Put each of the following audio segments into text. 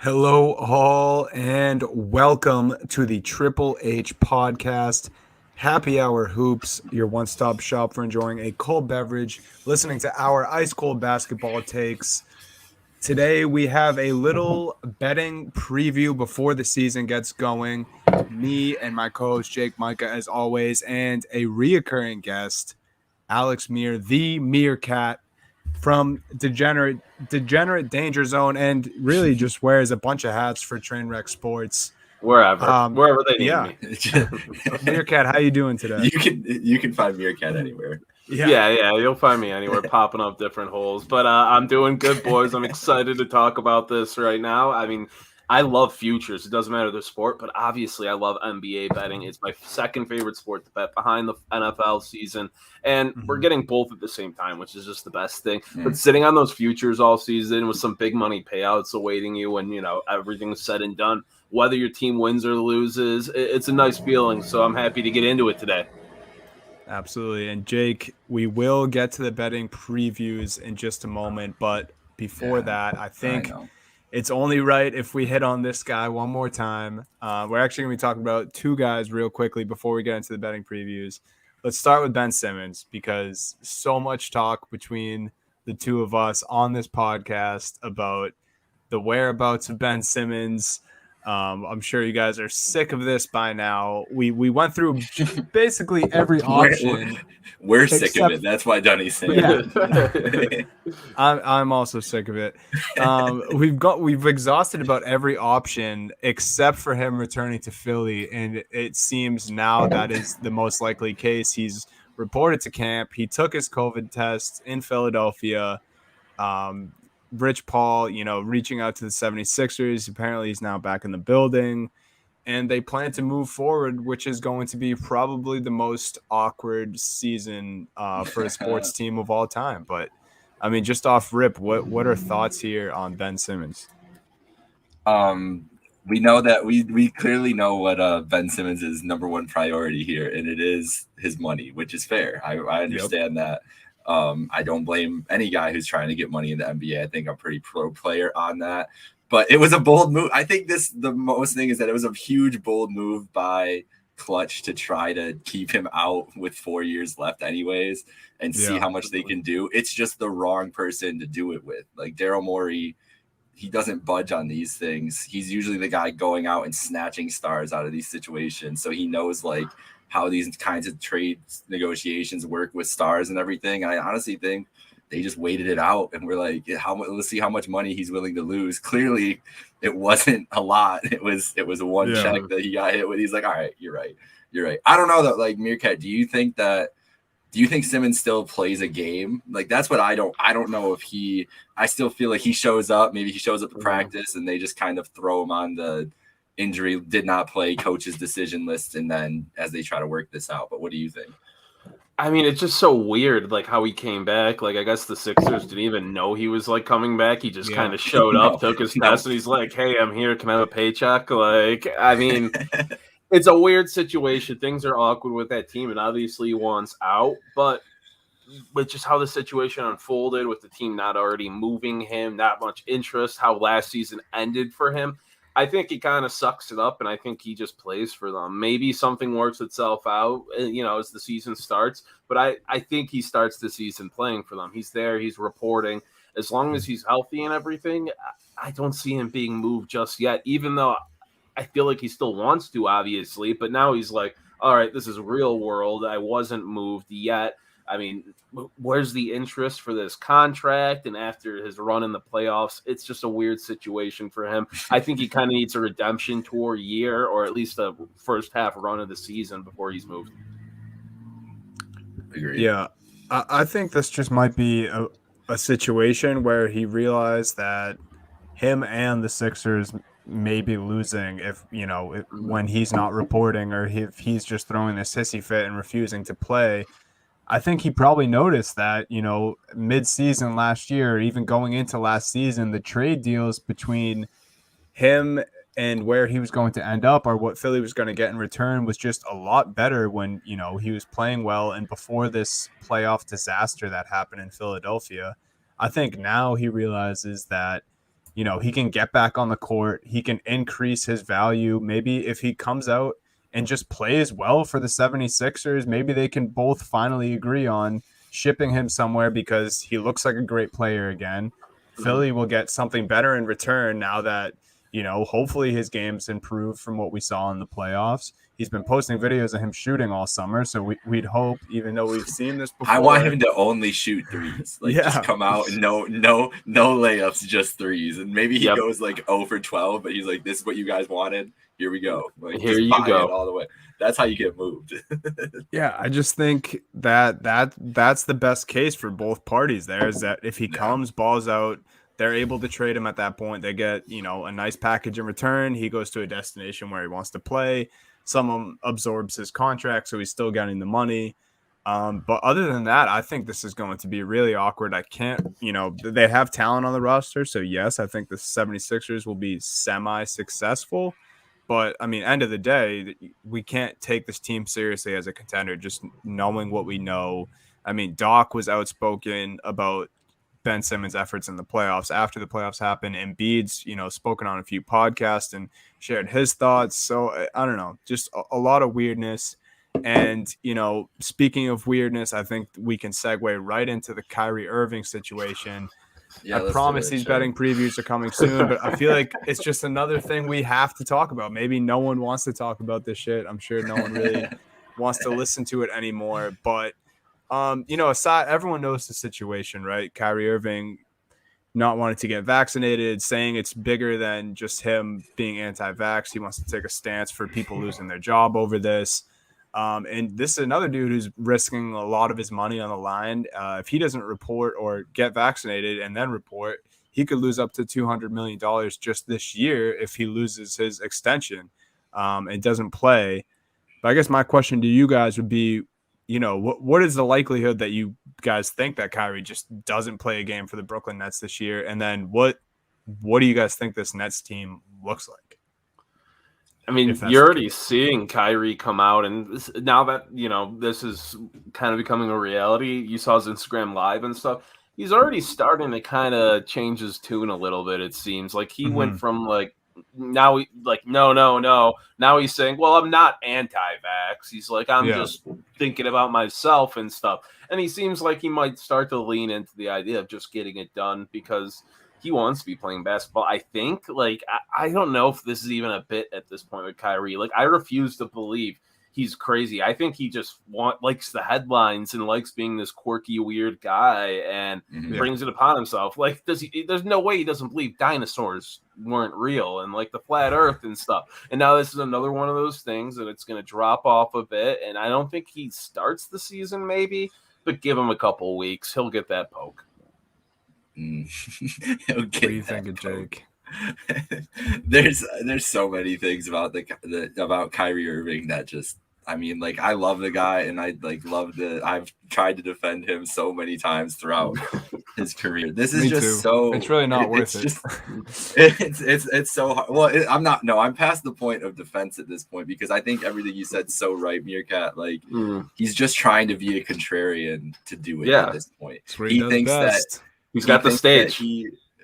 Hello, all, and welcome to the Triple H podcast. Happy Hour Hoops, your one stop shop for enjoying a cold beverage, listening to our ice cold basketball takes. Today, we have a little betting preview before the season gets going. Me and my co host, Jake Micah, as always, and a reoccurring guest, Alex Meir, the Meerkat from Degenerate Danger Zone, and really just wears a bunch of hats for Trainwreck Sports. Wherever they need Yeah, me. Meerkat, how you doing today? You can find Meerkat anywhere. Yeah, you'll find me anywhere popping up different holes. But I'm doing good, boys. I'm excited to talk about this right now. I mean, I love futures. It doesn't matter the sport, but obviously I love NBA betting. It's my second favorite sport to bet behind the NFL season. And we're getting both at the same time, which is just the best thing. But sitting on those futures all season with some big money payouts awaiting you when, everything's said and done, whether your team wins or loses, it's a nice feeling. So I'm happy to get into it today. Absolutely. And Jake, we will get to the betting previews in just a moment. But before that, I think it's only right if we hit on this guy one more time. We're actually going to be talking about two guys real quickly before we get into the betting previews. Let's start with Ben Simmons, because so much talk between the two of us on this podcast about the whereabouts of Ben Simmons. I'm sure you guys are sick of this by now. We went through basically every option. We're sick of it. That's why Dunny's saying. Yeah. I'm also sick of it. We've exhausted about every option except for him returning to Philly, and it seems now that is the most likely case. He's reported to camp. He took his COVID test in Philadelphia. Rich Paul, reaching out to the 76ers. Apparently he's now back in the building, and they plan to move forward, which is going to be probably the most awkward season for a sports team of all time. But I mean, just off rip, what are thoughts here on Ben Simmons? We know that we clearly know what Ben Simmons' number one priority here, and it is his money, which is fair. I understand that. I don't blame any guy who's trying to get money in the NBA. I think I'm pretty pro player on that. But it was a bold move. I think the most thing is that it was a huge bold move by Clutch to try to keep him out with 4 years left anyways and see how much they can do. It's just the wrong person to do it with. Like Daryl Morey, he doesn't budge on these things. He's usually the guy going out and snatching stars out of these situations. So he knows how these kinds of trade negotiations work with stars and everything. And I honestly think they just waited it out and we're like, let's see how much money he's willing to lose. Clearly it wasn't a lot. It was one check that he got hit with. He's like, all right, you're right. I don't know that, Meerkat, do you think Simmons still plays a game? That's what I don't know if I still feel like he shows up. Maybe he shows up to practice and they just kind of throw him on the injury, did not play coach's decision list, and then as they try to work this out. But what do you think? I mean, it's just so weird, how he came back. I guess the Sixers didn't even know he was coming back. He just kind of showed up, took his test, and he's like, "Hey, I'm here. Can I have a paycheck?" I mean, it's a weird situation. Things are awkward with that team, and obviously he wants out. But with just how the situation unfolded, with the team not already moving him, not much interest, how last season ended for him, I think he kind of sucks it up, and I think he just plays for them. Maybe something works itself out, as the season starts. But I think he starts the season playing for them. He's there. He's reporting. As long as he's healthy and everything, I don't see him being moved just yet, even though I feel like he still wants to, obviously. But now he's like, all right, this is real world. I wasn't moved yet. I mean, where's the interest for this contract? And after his run in the playoffs, it's just a weird situation for him. I think he kind of needs a redemption tour year, or at least a first half run of the season before he's moved. Agreed. Yeah, I think this just might be a situation where he realized that him and the Sixers may be losing if when he's not reporting, or if he's just throwing this hissy fit and refusing to play. I think he probably noticed that, mid-season last year, even going into last season, the trade deals between him and where he was going to end up, or what Philly was going to get in return, was just a lot better when, he was playing well and before this playoff disaster that happened in Philadelphia. I think now he realizes that he can get back on the court. He can increase his value. Maybe if he comes out and just plays well for the 76ers, maybe they can both finally agree on shipping him somewhere because he looks like a great player again. Philly will get something better in return now that, hopefully his game's improved from what we saw in the playoffs. He's been posting videos of him shooting all summer, so we'd hope, even though we've seen this before. I want him to only shoot threes. Just come out and no layups, just threes. And maybe he goes 0 for 12, but he's like, this is what you guys wanted. Here we go. Here you go. All the way. That's how you get moved. Yeah, I just think that's the best case for both parties there, is that if he comes, balls out, they're able to trade him at that point. They get, a nice package in return. He goes to a destination where he wants to play. Someone absorbs his contract, so he's still getting the money. But other than that, I think this is going to be really awkward. I can't, they have talent on the roster. So yes, I think the 76ers will be semi-successful. But I mean, end of the day, we can't take this team seriously as a contender, just knowing what we know. I mean, Doc was outspoken about Ben Simmons' efforts in the playoffs after the playoffs happened. Embiid's, spoken on a few podcasts and shared his thoughts. So I don't know, just a lot of weirdness. And, speaking of weirdness, I think we can segue right into the Kyrie Irving situation. I promise these betting previews are coming soon, but I feel like it's just another thing we have to talk about. Maybe no one wants to talk about this shit. I'm sure no one really wants to listen to it anymore. But, aside, everyone knows the situation, right? Kyrie Irving not wanting to get vaccinated, saying it's bigger than just him being anti-vax. He wants to take a stance for people losing their job over this. And this is another dude who's risking a lot of his money on the line. If he doesn't report or get vaccinated and then report, he could lose up to $200 million just this year if he loses his extension and doesn't play. But I guess my question to you guys would be, what is the likelihood that you guys think that Kyrie just doesn't play a game for the Brooklyn Nets this year? And then what do you guys think this Nets team looks like? I mean, you're already seeing Kyrie come out, and now that, this is kind of becoming a reality, you saw his Instagram Live and stuff, he's already starting to kind of change his tune a little bit, it seems. Like, he went from, no. Now he's saying, well, I'm not anti-vax. He's like, I'm just thinking about myself and stuff. And he seems like he might start to lean into the idea of just getting it done because he wants to be playing basketball. I think, I don't know if this is even a bit at this point with Kyrie. I refuse to believe he's crazy. I think he just likes the headlines and likes being this quirky, weird guy and brings it upon himself. There's no way he doesn't believe dinosaurs weren't real and the flat earth and stuff. And now this is another one of those things that it's going to drop off a bit. And I don't think he starts the season maybe, but give him a couple weeks. He'll get that poke. What do you think of Jake? There's so many things about about Kyrie Irving that just, I mean, I love the guy and I I've tried to defend him so many times throughout his career. This is it's really not worth it. It's so hard. Well, I'm past the point of defense at this point because I think everything you said so right, Meerkat. He's just trying to be a contrarian to do it at this point. He thinks best. that he's got the stage.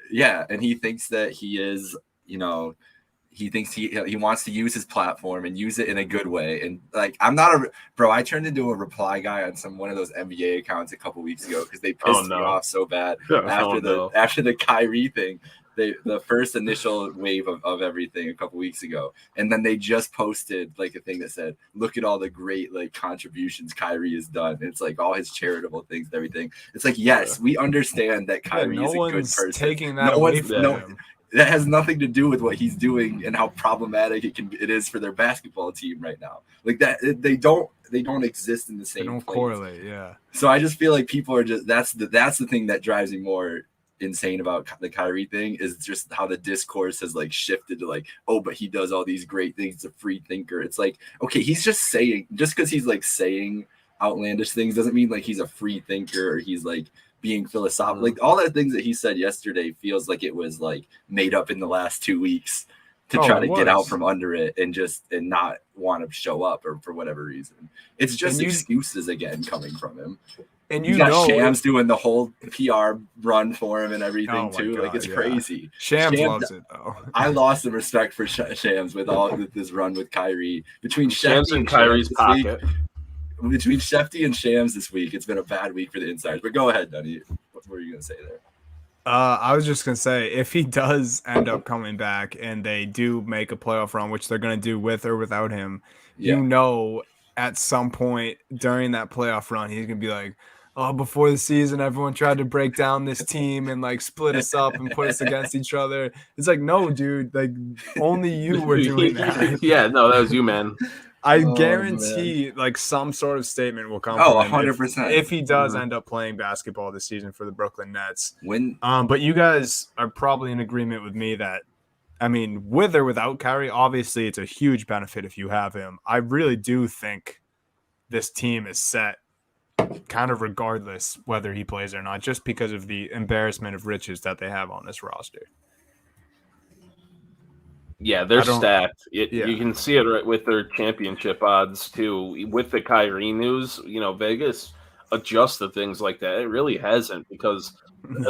And he thinks that he is, he thinks he wants to use his platform and use it in a good way. And I'm not I turned into a reply guy on one of those NBA accounts a couple weeks ago because they pissed me off so bad after the Kyrie thing. The first initial wave of everything a couple weeks ago, and then they just posted a thing that said, "Look at all the great contributions Kyrie has done." And it's all his charitable things and everything. It's yes, we understand that Kyrie is a good person. Taking that away from him. That has nothing to do with what he's doing and how problematic it is for their basketball team right now. They don't exist in the same. They don't place. Correlate, yeah. So I just feel like people are just that's the thing that drives me more insane about the Kyrie thing is just how the discourse has shifted to oh, but he does all these great things. He's a free thinker. It's okay, he's just because he's saying outlandish things doesn't mean he's a free thinker or he's being philosophical. All the things that he said yesterday feels like it was made up in the last 2 weeks to try to get out from under it and not want to show up or for whatever reason. It's just excuses again coming from him. And you got Shams doing the whole PR run for him and everything too. God, like it's crazy. Shams loves it though. I lost the respect for Shams with this run with Kyrie. Between Shams Shefty and Kyrie's pocket. Between Shefty and Shams this week, it's been a bad week for the insiders. But go ahead, Dunny. What were you gonna say there? I was just gonna say, if he does end up coming back and they do make a playoff run, which they're gonna do with or without him, at some point during that playoff run, he's gonna be like, "Oh, before the season, everyone tried to break down this team and like split us up and put us against each other." It's like, no, dude, like only you were doing that. Yeah, no, that was you, man. I guarantee like some sort of statement will come. 100%. If he does end up playing basketball this season for the Brooklyn Nets. But you guys are probably in agreement with me that, I mean, with or without Kyrie, obviously it's a huge benefit if you have him. I really do think this team is set kind of regardless whether he plays or not, just because of the embarrassment of riches that they have on this roster. Yeah, they're stacked. You can see it right with their championship odds too. With the Kyrie news, Vegas adjusted things like that. It really hasn't, because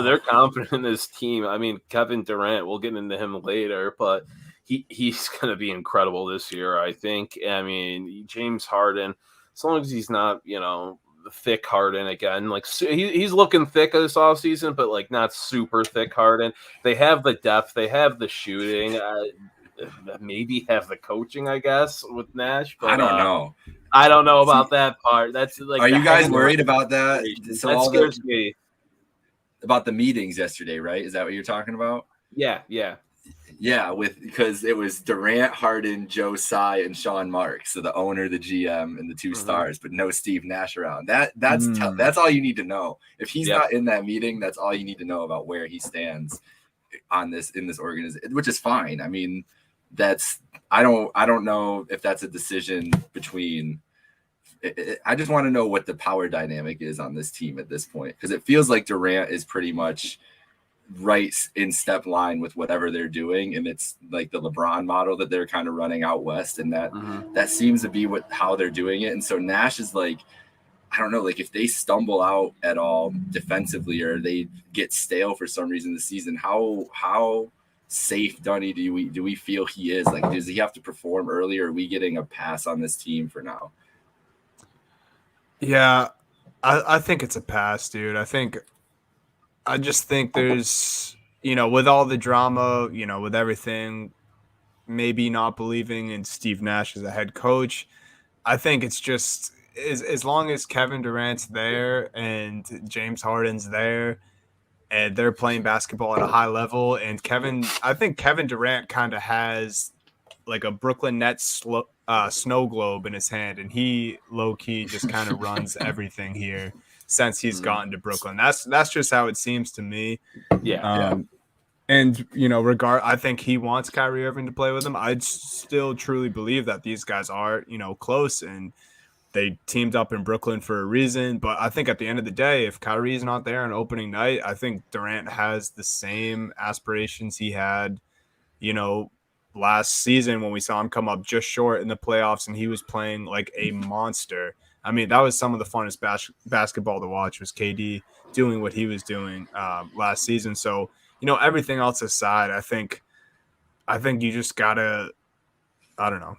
they're confident in this team. I mean, Kevin Durant, we'll get into him later, but he's going to be incredible this year, I think. I mean, James Harden, as long as he's not, thick Harden again, like he's looking thick this offseason, but like not super thick Harden. They have the depth, they have the shooting. Maybe have the coaching, I guess, with Nash. But, I don't know. I don't know about that part. That's like. Are you guys worried about that? So that scares me. About the meetings yesterday, right? Is that what you're talking about? Yeah. Because it was Durant, Harden, Joe Tsai, and Sean Marks, so the owner, the GM, and the two stars, but no Steve Nash around. That's all you need to know. If he's not in that meeting, that's all you need to know about where he stands in this organization, which is fine. I mean. I don't know if that's a decision between. I just want to know what the power dynamic is on this team at this point, because it feels like Durant is pretty much right in step line with whatever they're doing, and it's like the LeBron model that they're kind of running out west, and that seems to be how they're doing it. And so Nash is like, I don't know, like if they stumble out at all defensively or they get stale for some reason this season, how safe, Dunny, do we feel he is? Like, does he have to perform early, or are we getting a pass on this team for now? Yeah, I think it's a pass, dude. I just think there's, with all the drama, with everything, maybe not believing in Steve Nash as a head coach, I think it's just as long as Kevin Durant's there and James Harden's there, and they're playing basketball at a high level. And I think Kevin Durant kind of has like a Brooklyn Nets snow globe in his hand, and he low-key just kind of runs everything here since he's gotten to Brooklyn. That's just how it seems to me. And, I think he wants Kyrie Irving to play with him. I still truly believe that these guys are, close, and they teamed up in Brooklyn for a reason. But I think at the end of the day, if Kyrie's not there on opening night, I think Durant has the same aspirations he had, last season when we saw him come up just short in the playoffs and he was playing like a monster. I mean, that was some of the funnest basketball to watch, was KD doing what he was doing last season. So, everything else aside, I think you just gotta, I don't know,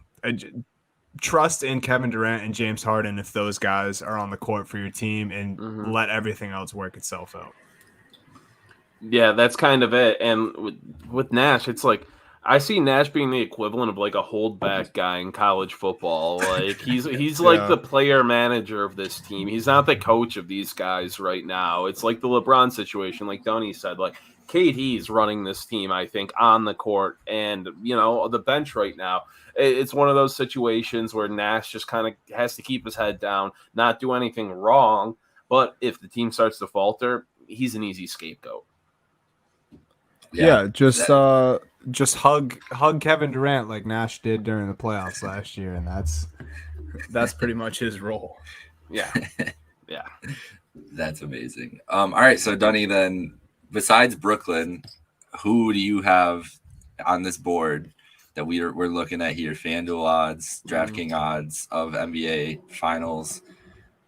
trust in Kevin Durant and James Harden if those guys are on the court for your team, and let everything else work itself out. Yeah, that's kind of it. And with Nash, it's like, I see Nash being the equivalent of like a holdback guy in college football. Like he's like the player manager of this team. He's not the coach of these guys right now. It's like the LeBron situation, like Donnie said. Like KD's running this team, I think, on the court and the bench right now. It's one of those situations where Nash just kind of has to keep his head down, not do anything wrong. But if the team starts to falter, he's an easy scapegoat. Yeah, just hug Kevin Durant like Nash did during the playoffs last year, and that's pretty much his role. Yeah. That's amazing. All right, so Dunny, then besides Brooklyn, who do you have on this board that we're looking at here? FanDuel odds, DraftKings odds of NBA Finals.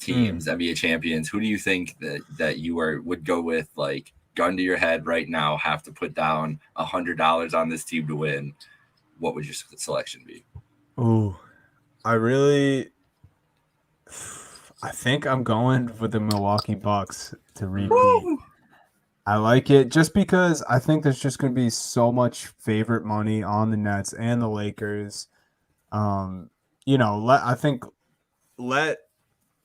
teams, NBA champions, who do you think that you would go with, like, gun to your head right now, have to put down $100 on this team to win? What would your selection be? Ooh, I think I'm going with the Milwaukee Bucks to repeat. Woo! I like it just because I think there's just going to be so much favorite money on the Nets and the Lakers. I think let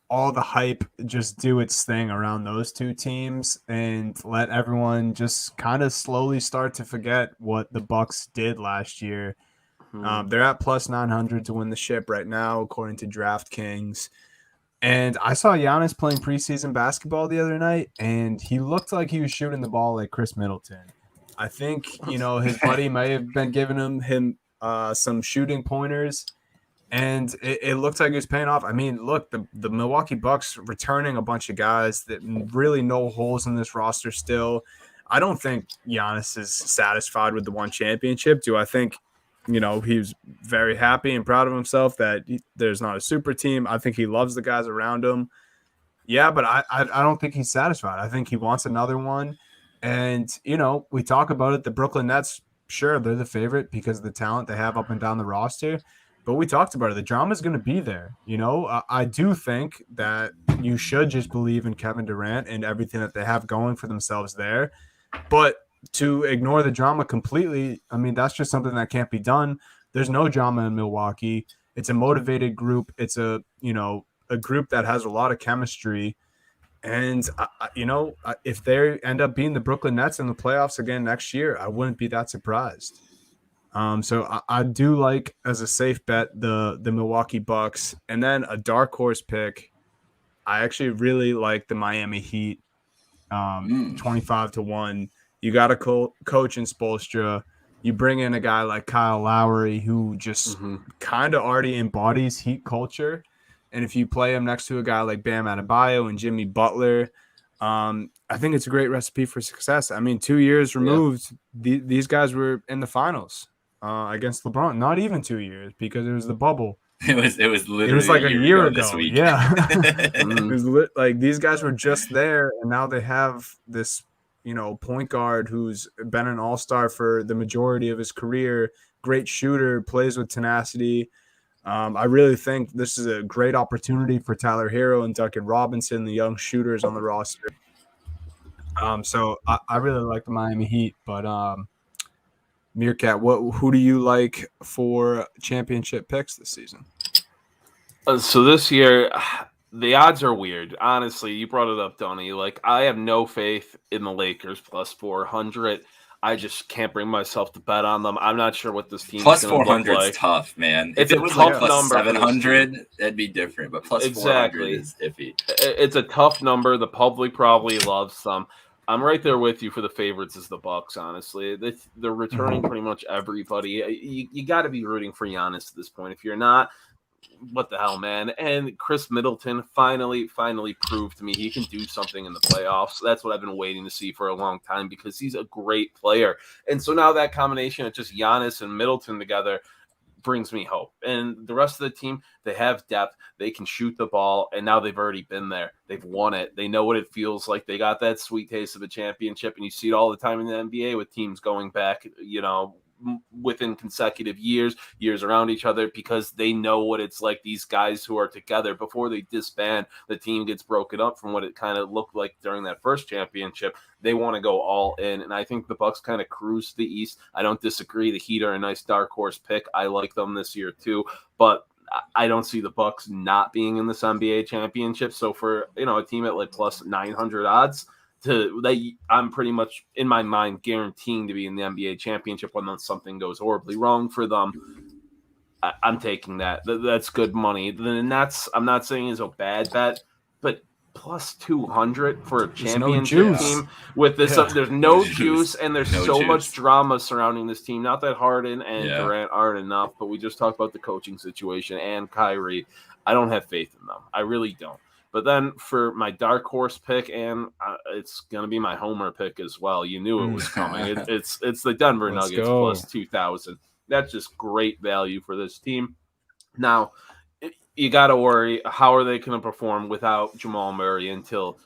all the hype just do its thing around those two teams and let everyone just kind of slowly start to forget what the Bucks did last year. They're at plus 900 to win the ship right now, according to DraftKings. And I saw Giannis playing preseason basketball the other night, and he looked like he was shooting the ball like Chris Middleton. I think, his buddy may have been giving him some shooting pointers, and it looked like it was paying off. I mean, look, the Milwaukee Bucks returning a bunch of guys that really no holes in this roster still. I don't think Giannis is satisfied with the one championship. Do I think he was very happy and proud of himself that there's not a super team? I think he loves the guys around him. Yeah, but I don't think he's satisfied. I think he wants another one. And, we talk about it. The Brooklyn Nets, sure, they're the favorite because of the talent they have up and down the roster. But we talked about it. The drama is going to be there. I do think that you should just believe in Kevin Durant and everything that they have going for themselves there. But to ignore the drama completely, I mean, that's just something that can't be done. There's no drama in Milwaukee. It's a motivated group. It's a group that has a lot of chemistry. And, if they end up being the Brooklyn Nets in the playoffs again next year, I wouldn't be that surprised. So I do like, as a safe bet, the Milwaukee Bucks. And then a dark horse pick, I actually really like the Miami Heat, 25-1. You got a coach in Spoelstra. You bring in a guy like Kyle Lowry, who just kind of already embodies Heat culture. And if you play him next to a guy like Bam Adebayo and Jimmy Butler, I think it's a great recipe for success. I mean, 2 years removed, these guys were in the finals against LeBron. Not even 2 years, because it was the bubble. It was literally like a year ago this week. Yeah. It was like these guys were just there, and now they have this point guard who's been an all-star for the majority of his career, great shooter, plays with tenacity. I really think this is a great opportunity for Tyler Hero and Duncan Robinson, the young shooters on the roster. So I really like the Miami Heat, but Meerkat, who do you like for championship picks this season? So this year, the odds are weird. Honestly, you brought it up, Donnie. Like, I have no faith in the Lakers plus 400. I just can't bring myself to bet on them. I'm not sure what this team plus is going to look 400 like. Is tough, man. It's if a it was tough like plus number. 700, that'd be different. But plus 400 is iffy. It's a tough number. The public probably loves them. I'm right there with you for the favorites is the Bucks, honestly. They're returning pretty much everybody. You got to be rooting for Giannis at this point. If you're not, what the hell, man? And Chris Middleton finally proved to me he can do something in the playoffs. That's what I've been waiting to see for a long time because he's a great player. And so now that combination of just Giannis and Middleton together brings me hope. And the rest of the team, they have depth. They can shoot the ball, and now they've already been there. They've won it. They know what it feels like. They got that sweet taste of a championship, and you see it all the time in the NBA with teams going back, within consecutive years around each other because they know what it's like. These guys who are together before they disband, the team gets broken up from what it kind of looked like during that first championship. They want to go all in, and I think the Bucks kind of cruise to the East. I don't disagree. The Heat are a nice dark horse pick. I like them this year too, but I don't see the Bucks not being in this NBA championship. So for a team at like plus 900 odds, I'm pretty much in my mind guaranteeing to be in the NBA championship unless something goes horribly wrong for them. I'm taking that. That's good money. The Nets, I'm not saying is a bad bet, but plus 200 for a championship team with this, there's no juice, and there's so much drama surrounding this team. Not that Harden and Durant aren't enough, but we just talked about the coaching situation and Kyrie. I don't have faith in them. I really don't. But then for my dark horse pick, and it's going to be my homer pick as well. You knew it was coming. It's the Denver Nuggets plus 2,000. That's just great value for this team. Now, you got to worry, how are they going to perform without Jamal Murray until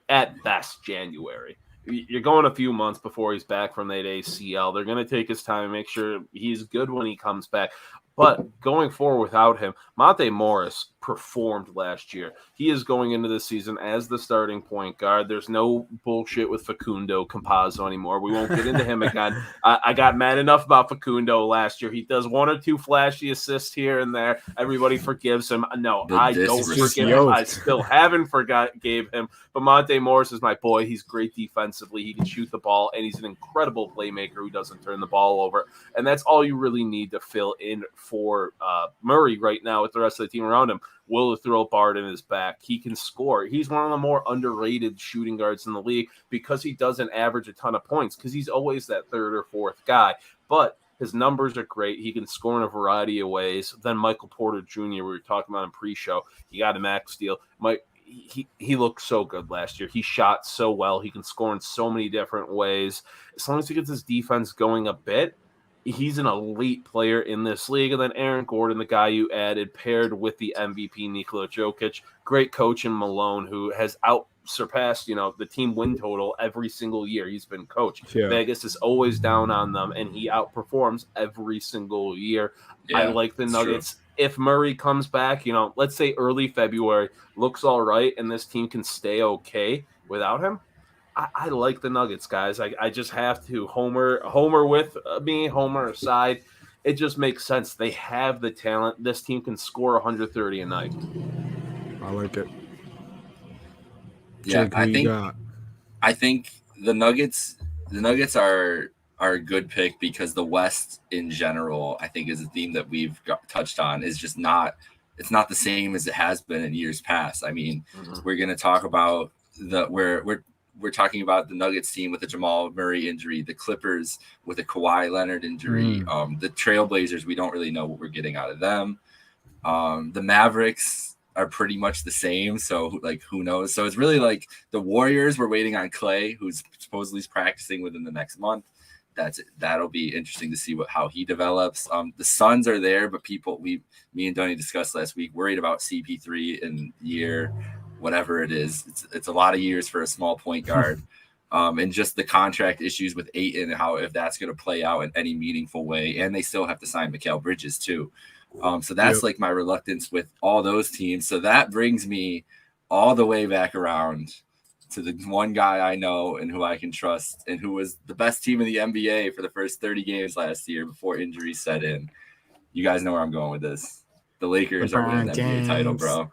at best January? You're going a few months before he's back from that ACL. They're going to take his time and make sure he's good when he comes back. But going forward without him, Monte Morris performed last year. He is going into the season as the starting point guard. There's no bullshit with Facundo Campazzo anymore. We won't get into him again. I got mad enough about Facundo last year. He does one or two flashy assists here and there. Everybody forgives him. No, I don't forgive him. I still haven't gave him. But Monte Morris is my boy. He's great defensively. He can shoot the ball, and he's an incredible playmaker who doesn't turn the ball over. And that's all you really need to fill in for Murray right now with the rest of the team around him. Will throw Bard in his back. He can score. He's one of the more underrated shooting guards in the league because he doesn't average a ton of points because he's always that third or fourth guy. But his numbers are great. He can score in a variety of ways. Then Michael Porter Jr., we were talking about in pre-show, he got a max deal. He looked so good last year. He shot so well. He can score in so many different ways. As long as he gets his defense going a bit, he's an elite player in this league. And then Aaron Gordon, the guy you added, paired with the MVP Nikola Jokic, great coach in Malone, who has surpassed the team win total every single year he's been coach. Yeah. Vegas is always down on them, and he outperforms every single year. Yeah, I like the Nuggets. True. If Murray comes back, let's say early February, looks all right, and this team can stay okay without him, I like the Nuggets, guys. I just have to homer with me, homer aside. It just makes sense. They have the talent. This team can score 130 a night. I like it. Yeah, Jake, I think the Nuggets are a good pick because the West in general, I think, is a theme that we've touched on, is just it's not the same as it has been in years past. I mean, we're going to talk about we're talking about the Nuggets team with the Jamal Murray injury, the Clippers with a Kawhi Leonard injury, the Trailblazers, we don't really know what we're getting out of them. The Mavericks are pretty much the same, so who knows? So it's really like the Warriors, we're waiting on Clay, who's supposedly practicing within the next month. That'll be interesting to see how he develops. The Suns are there, but me and Donnie discussed last week, worried about CP3 in year whatever it is. It's a lot of years for a small point guard. And just the contract issues with Ayton and if that's going to play out in any meaningful way. And they still have to sign Mikal Bridges too. So that's like my reluctance with all those teams. So that brings me all the way back around to the one guy I know and who I can trust and who was the best team in the NBA for the first 30 games last year before injuries set in. You guys know where I'm going with this. The Lakers are winning the NBA title, bro.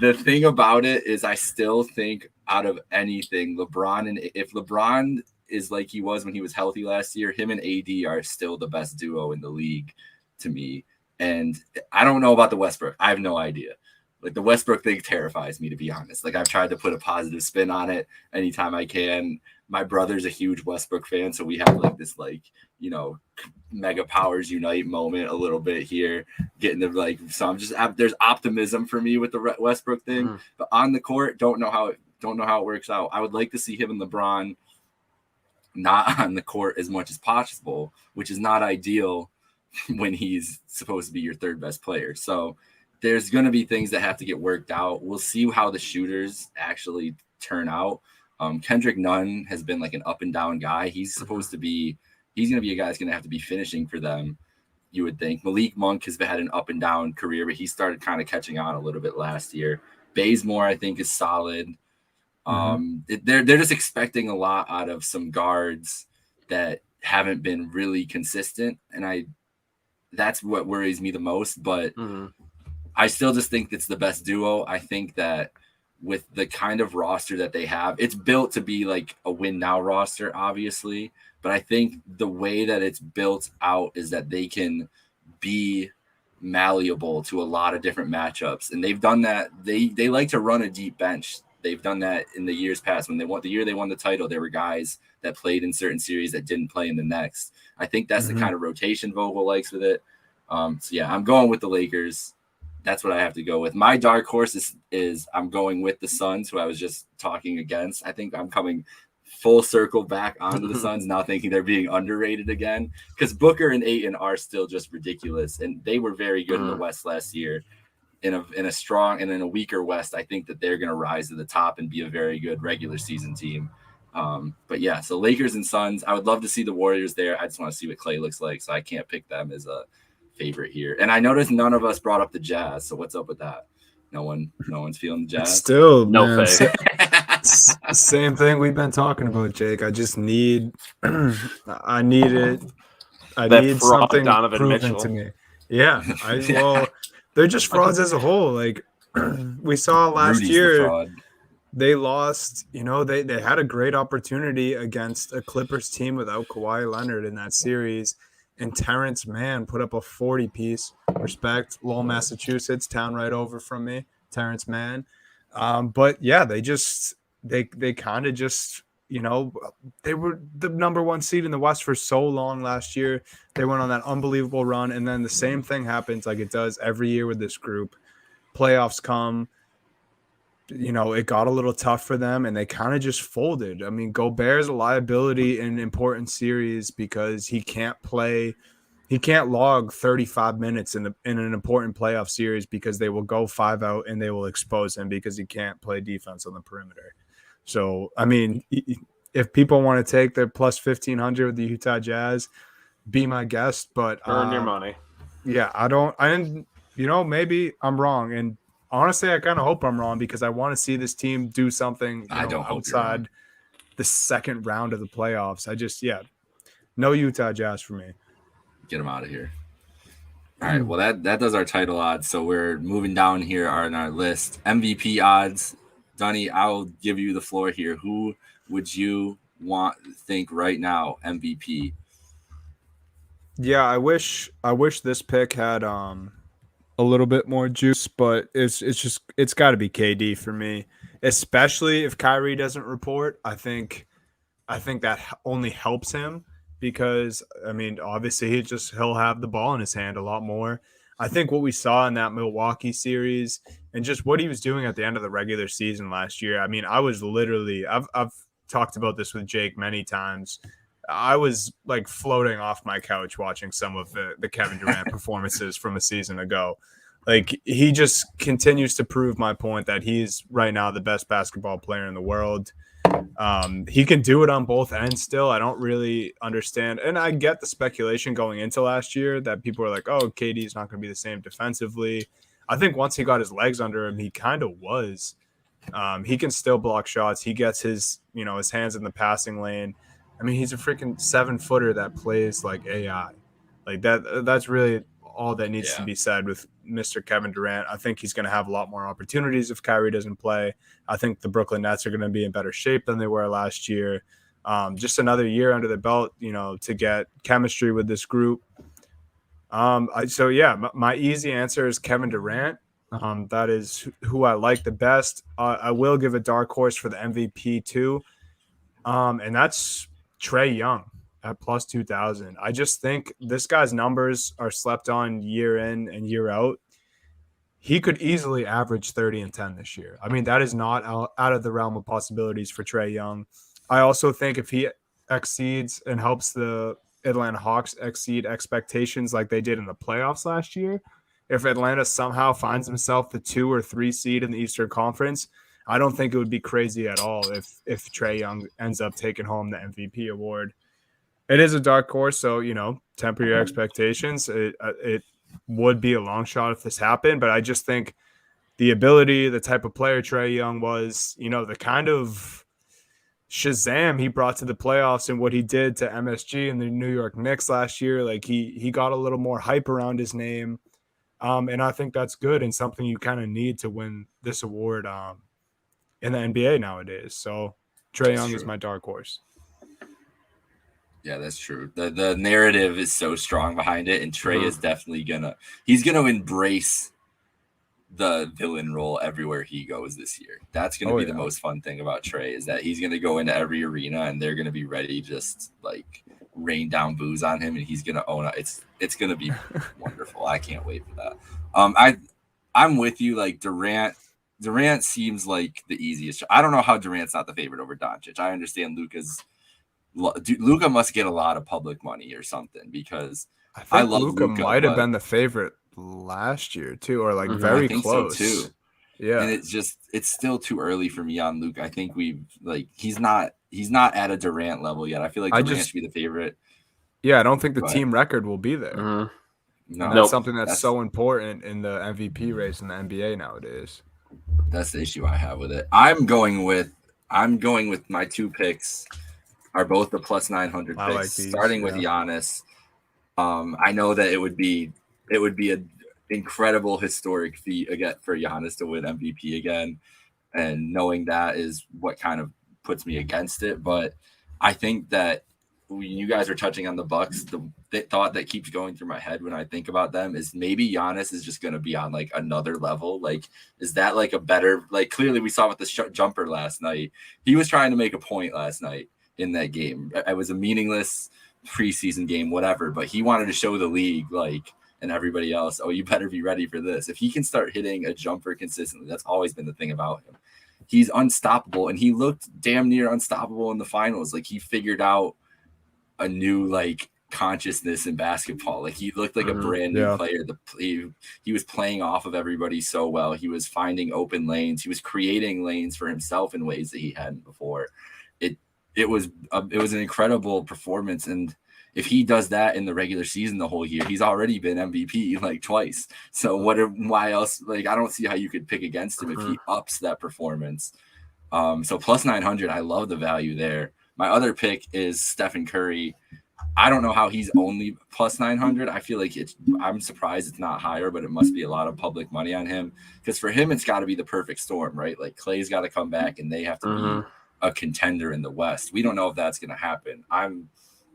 The thing about it is I still think out of anything, if LeBron is like he was when he was healthy last year, him and AD are still the best duo in the league to me. And I don't know about the Westbrook. I have no idea. The Westbrook thing terrifies me, to be honest. I've tried to put a positive spin on it anytime I can. My brother's a huge Westbrook fan, so we have this mega powers unite moment a little bit here, getting to so I'm just there's optimism for me with the Westbrook thing, but on the court, don't know how it works out. I would like to see him and LeBron not on the court as much as possible, which is not ideal when he's supposed to be your third best player. So there's going to be things that have to get worked out. We'll see how the shooters actually turn out. Kendrick Nunn has been an up and down guy. He's going to be a guy that's going to have to be finishing for them, you would think. Malik Monk has had an up and down career, but he started kind of catching on a little bit last year. Bazemore, I think, is solid. They're just expecting a lot out of some guards that haven't been really consistent, and that's what worries me the most. But I still just think it's the best duo. I think that with the kind of roster that they have, it's built to be a win now roster, obviously. But I think the way that it's built out is that they can be malleable to a lot of different matchups. And they've done that. They like to run a deep bench. They've done that in the years past. When they won the title, there were guys that played in certain series that didn't play in the next. I think that's the kind of rotation Vogel likes with it. So yeah, I'm going with the Lakers. That's what I have to go with. My dark horse is I'm going with the Suns, who I was just talking against. I think I'm coming full circle back onto the Suns, now thinking they're being underrated again, because Booker and Ayton are still just ridiculous, and they were very good in the West last year. In a strong and in a weaker West, I think that they're going to rise to the top and be a very good regular season team. But yeah, so Lakers and Suns. I would love to see the Warriors there. I just want to see what Clay looks like, so I can't pick them as a favorite here. And I noticed none of us brought up the Jazz. So what's up with that? No one's feeling the Jazz. Still, no man, faith. Same thing we've been talking about, Jake. I just need, I need it. I That need fraud something Donovan proven Mitchell. to me. Yeah, well, they're just frauds as a whole. Like we saw last Rudy's the year, fraud. they lost. You know, they had a great opportunity against a Clippers team without Kawhi Leonard in that series, and Terrence Mann put up a 40-piece. Respect, Lowell, Massachusetts, town right over from me, Terrence Mann. But yeah, they kind of just, you know, they were the number one seed in the West for so long last year. They went on that unbelievable run, and then the same thing happens like it does every year with this group. Playoffs come, you know, it got a little tough for them, and they kind of just folded. I mean, Gobert's a liability in important series because he can't log 35 minutes in an important playoff series because they will go 5 out and they will expose him because he can't play defense on the perimeter. So, I mean, if people want to take their plus 1,500 with the Utah Jazz, be my guest. But Earn your money. Yeah, maybe I'm wrong. And honestly, I kind of hope I'm wrong because I want to see this team do something outside the second round of the playoffs. No Utah Jazz for me. Get them out of here. All right, well, that does our title odds. So we're moving down here on our list. MVP odds. Dunny, I'll give you the floor here. Who would you think right now MVP? Yeah, I wish this pick had a little bit more juice, but it's got to be KD for me, especially if Kyrie doesn't report. I think that only helps him because, I mean, obviously he'll have the ball in his hand a lot more. I think what we saw in that Milwaukee series and just what he was doing at the end of the regular season last year. I mean, I've talked about this with Jake many times. I was like floating off my couch watching some of the Kevin Durant performances from a season ago. Like, he just continues to prove my point that he's right now the best basketball player in the world. He can do it on both ends still. I don't really understand. And I get the speculation going into last year that people were like, oh, KD's not going to be the same defensively. I think once he got his legs under him, he kind of was. He can still block shots. He gets his hands in the passing lane. I mean, he's a freaking 7-footer that plays like AI. Like that's really all that needs to be said with Mr. Kevin Durant. I think he's going to have a lot more opportunities if Kyrie doesn't play. I think the Brooklyn Nets are going to be in better shape than they were last year. Just another year under the belt, to get chemistry with this group. My easy answer is Kevin Durant. That is who I like the best. I will give a dark horse for the MVP too. And that's Trey Young at plus 2,000. I just think this guy's numbers are slept on year in and year out. He could easily average 30 and 10 this year. I mean, that is not out of the realm of possibilities for Trey Young. I also think if he exceeds and helps the Atlanta Hawks exceed expectations like they did in the playoffs last year, if Atlanta somehow finds himself the 2 or 3 seed in the Eastern Conference, I don't think it would be crazy at all if Trey Young ends up taking home the MVP award. It is a dark horse, so, temper your expectations. It would be a long shot if this happened, but I just think the ability, the type of player Trey Young was, the kind of Shazam he brought to the playoffs and what he did to MSG and the New York Knicks last year, like he got a little more hype around his name. And I think that's good and something you kind of need to win this award in the NBA nowadays. So Trey Young is my dark horse. Yeah, that's true. The narrative is so strong behind it, and Trey is definitely gonna embrace the villain role everywhere he goes this year. That's gonna be the most fun thing about Trey is that he's gonna go into every arena and they're gonna be ready to just like rain down booze on him, and he's gonna own it. It's gonna be wonderful. I can't wait for that. I'm with you. Like Durant, Durant seems like the easiest. I don't know how Durant's not the favorite over Doncic. I understand Luka must get a lot of public money or something because I think love Luka Luka, might have been the favorite last year too, or like very I think close. So too. Yeah, and it's still too early for me on Luka. I think he's not at a Durant level yet. I feel like Durant should be the favorite. Yeah, I don't think the team record will be there. No, and that's something that's so important in the MVP race in the NBA nowadays. That's the issue I have with it. I'm going with my two picks are both the plus 900 picks, like these, starting with Giannis. I know that it would be an incredible historic feat again for Giannis to win MVP again, and knowing that is what kind of puts me against it. But I think that when you guys are touching on the Bucks, the thought that keeps going through my head when I think about them is maybe Giannis is just going to be on like another level. Like, is that like a better, like clearly we saw with the jumper last night, he was trying to make a point last night in that game. It was a meaningless preseason game, whatever, but he wanted to show the league, like, and everybody else, oh, you better be ready for this. If he can start hitting a jumper consistently, that's always been the thing about him. He's unstoppable, and he looked damn near unstoppable in the finals. Like, he figured out a new like consciousness in basketball. Like, he looked like a brand new player. He was playing off of everybody so well. He was finding open lanes. He was creating lanes for himself in ways that he hadn't before. It was an incredible performance, and if he does that in the regular season the whole year, he's already been MVP like twice. So why else? Like, I don't see how you could pick against him if he ups that performance. So plus 900, I love the value there. My other pick is Stephen Curry. I don't know how he's only plus 900. I feel like I'm surprised it's not higher, but it must be a lot of public money on him, because for him, it's got to be the perfect storm, right? Like, Klay's got to come back and they have to be a contender in the West. We don't know if that's going to happen. I'm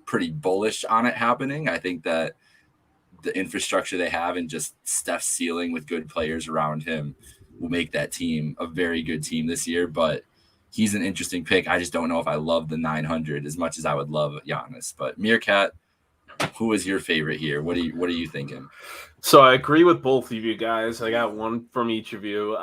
pretty bullish on it happening. I think that the infrastructure they have and just Steph's ceiling with good players around him will make that team a very good team this year, but he's an interesting pick. I just don't know if I love the 900 as much as I would love Giannis. But Meerkat, who is your favorite here? What are you thinking? So I agree with both of you guys. I got one from each of you.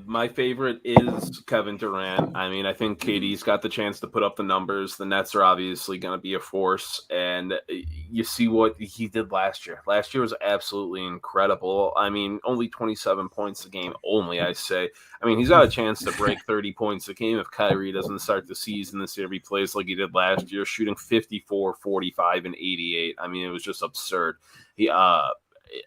My favorite is Kevin Durant. I mean, I think KD's got the chance to put up the numbers. The Nets are obviously going to be a force, and you see what he did last year. Last year was absolutely incredible. I mean, only 27 points a game only, I say. I mean, he's got a chance to break 30 points a game if Kyrie doesn't start the season this year. He plays like he did last year, shooting 54, 45, and 88. I mean, it was just absurd.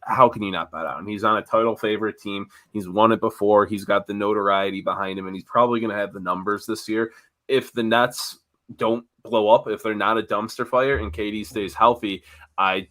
How can you not bet on him? He's on a title favorite team. He's won it before. He's got the notoriety behind him, and he's probably going to have the numbers this year. If the Nets don't blow up, if they're not a dumpster fire and KD stays healthy, I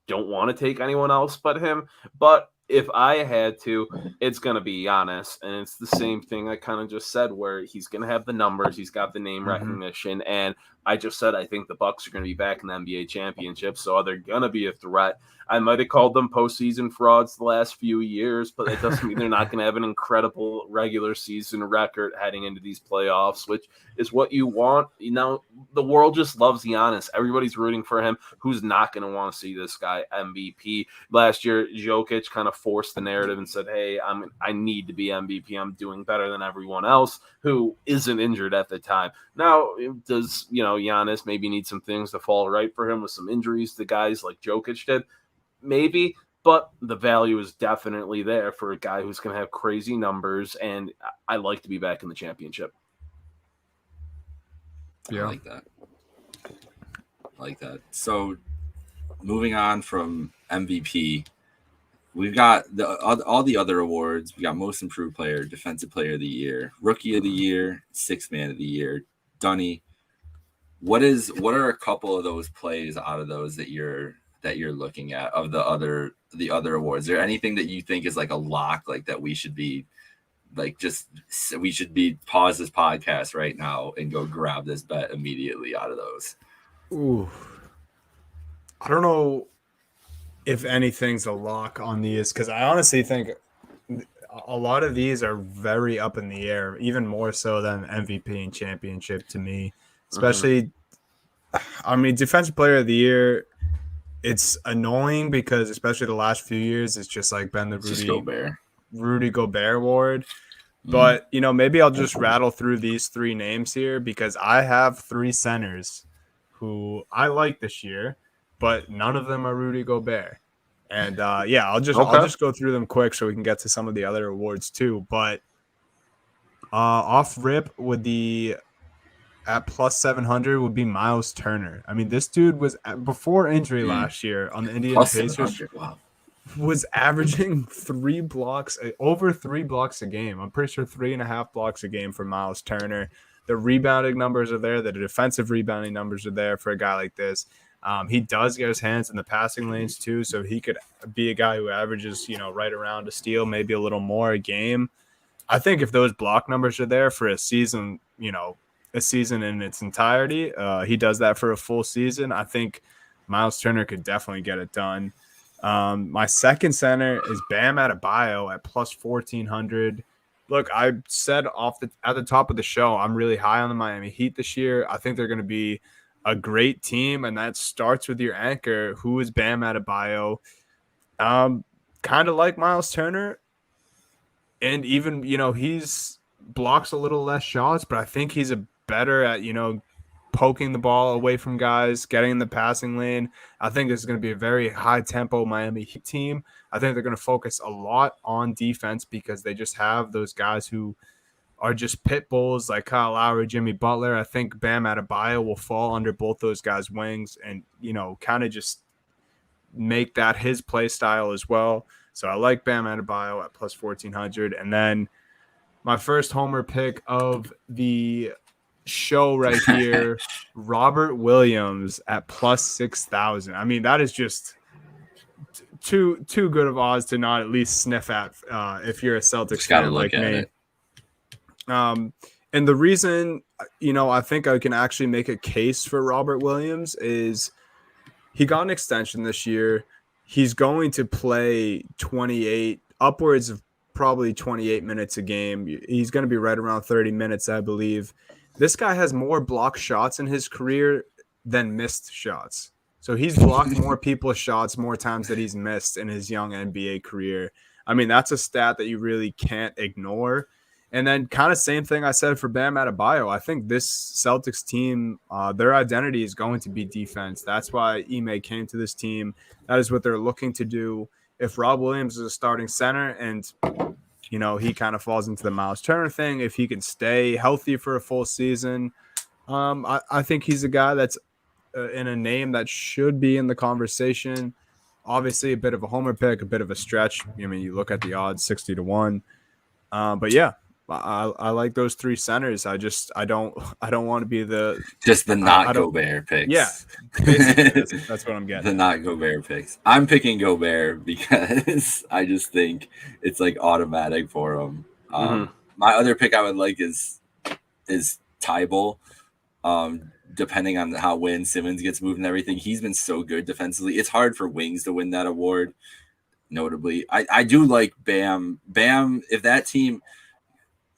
don't want to take anyone else but him. But if I had to, it's going to be Giannis. And it's the same thing I kind of just said, where he's going to have the numbers. He's got the name recognition. And I just said I think the Bucks are going to be back in the NBA championship, so they're going to be a threat. I might have called them postseason frauds the last few years, but that doesn't mean they're not going to have an incredible regular season record heading into these playoffs, which is what you want. You know, the world just loves Giannis. Everybody's rooting for him. Who's not going to want to see this guy MVP? Last year, Jokic kind of forced the narrative and said, hey, I need to be MVP. I'm doing better than everyone else who isn't injured at the time. Now, does, Giannis maybe need some things to fall right for him with some injuries to guys like Jokic did? Maybe, but the value is definitely there for a guy who's going to have crazy numbers, and I like to be back in the championship. Yeah. I like that. So moving on from MVP, we've got all the other awards. We got most improved player, defensive player of the year, rookie of the year, sixth man of the year. Dunny, what are a couple of those plays out of those that you're looking at of the other awards? Is there anything that you think is like a lock, like that we should be pause this podcast right now and go grab this bet immediately out of those? Ooh, I don't know if anything's a lock on these, because I honestly think a lot of these are very up in the air, even more so than MVP and championship to me, especially. I mean, defensive player of the year, it's annoying because especially the last few years, it's just like been the Rudy Gobert award. But, maybe I'll just rattle through these three names here because I have three centers who I like this year, but none of them are Rudy Gobert. And I'll just go through them quick so we can get to some of the other awards too. But off rip with the at plus 700 would be Miles Turner. I mean, this dude was before injury last year on the Indiana Pacers. Wow. Was averaging over 3 blocks a game. I'm pretty sure 3.5 blocks a game for Miles Turner. The rebounding numbers are there. The defensive rebounding numbers are there for a guy like this. He does get his hands in the passing lanes too, so he could be a guy who averages, right around a steal, maybe a little more a game. I think if those block numbers are there for a season, a season in its entirety, he does that for a full season. I think Miles Turner could definitely get it done. My second center is Bam Adebayo at plus 1,400. Look, I said at the top of the show, I'm really high on the Miami Heat this year. I think they're going to be a great team, and that starts with your anchor, who is Bam Adebayo. Kind of like Miles Turner, and even he's blocks a little less shots, but I think he's better at poking the ball away from guys, getting in the passing lane. I think this is going to be a very high-tempo Miami Heat team. I think they're going to focus a lot on defense because they just have those guys who are just pit bulls like Kyle Lowry, Jimmy Butler. I think Bam Adebayo will fall under both those guys' wings and, kind of just make that his play style as well. So I like Bam Adebayo at plus 1,400. And then my first homer pick of the show right here, Robert Williams at plus 6,000. I mean, that is just too good of odds to not at least sniff at if you're a Celtics fan like me. And the reason, I think I can actually make a case for Robert Williams is he got an extension this year. He's going to play 28, upwards of probably 28 minutes a game. He's going to be right around 30 minutes, I believe. This guy has more blocked shots in his career than missed shots. So he's blocked more people's shots more times than he's missed in his young NBA career. I mean, that's a stat that you really can't ignore. And then kind of same thing I said for Bam Adebayo. I think this Celtics team, their identity is going to be defense. That's why Ime came to this team. That is what they're looking to do. If Rob Williams is a starting center and he kind of falls into the Miles Turner thing, if he can stay healthy for a full season, I think he's a guy that's in a name that should be in the conversation. Obviously, a bit of a homer pick, a bit of a stretch. I mean, you look at the odds, 60-1. But yeah, I like those three centers. I don't want to be the not Gobert picks. Yeah, basically, that's what I'm getting. The not Gobert picks. I'm picking Gobert because I just think it's like automatic for him. My other pick I would like is Tybal. Depending on how Simmons gets moved and everything, he's been so good defensively. It's hard for wings to win that award. Notably, I do like Bam. If that team.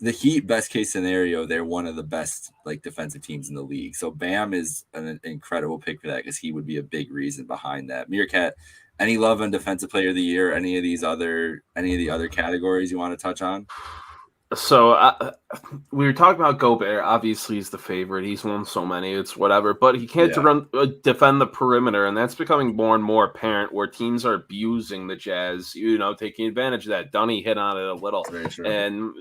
The Heat, best case scenario, they're one of the best defensive teams in the league. So Bam is an incredible pick for that because he would be a big reason behind that. Meerkat, any love on Defensive Player of the Year? Any of the other categories you want to touch on? So we were talking about Gobert. Obviously, he's the favorite. He's won so many. It's whatever. But he can't defend the perimeter, and that's becoming more and more apparent where teams are abusing the Jazz, taking advantage of that. Dunny hit on it a little. And,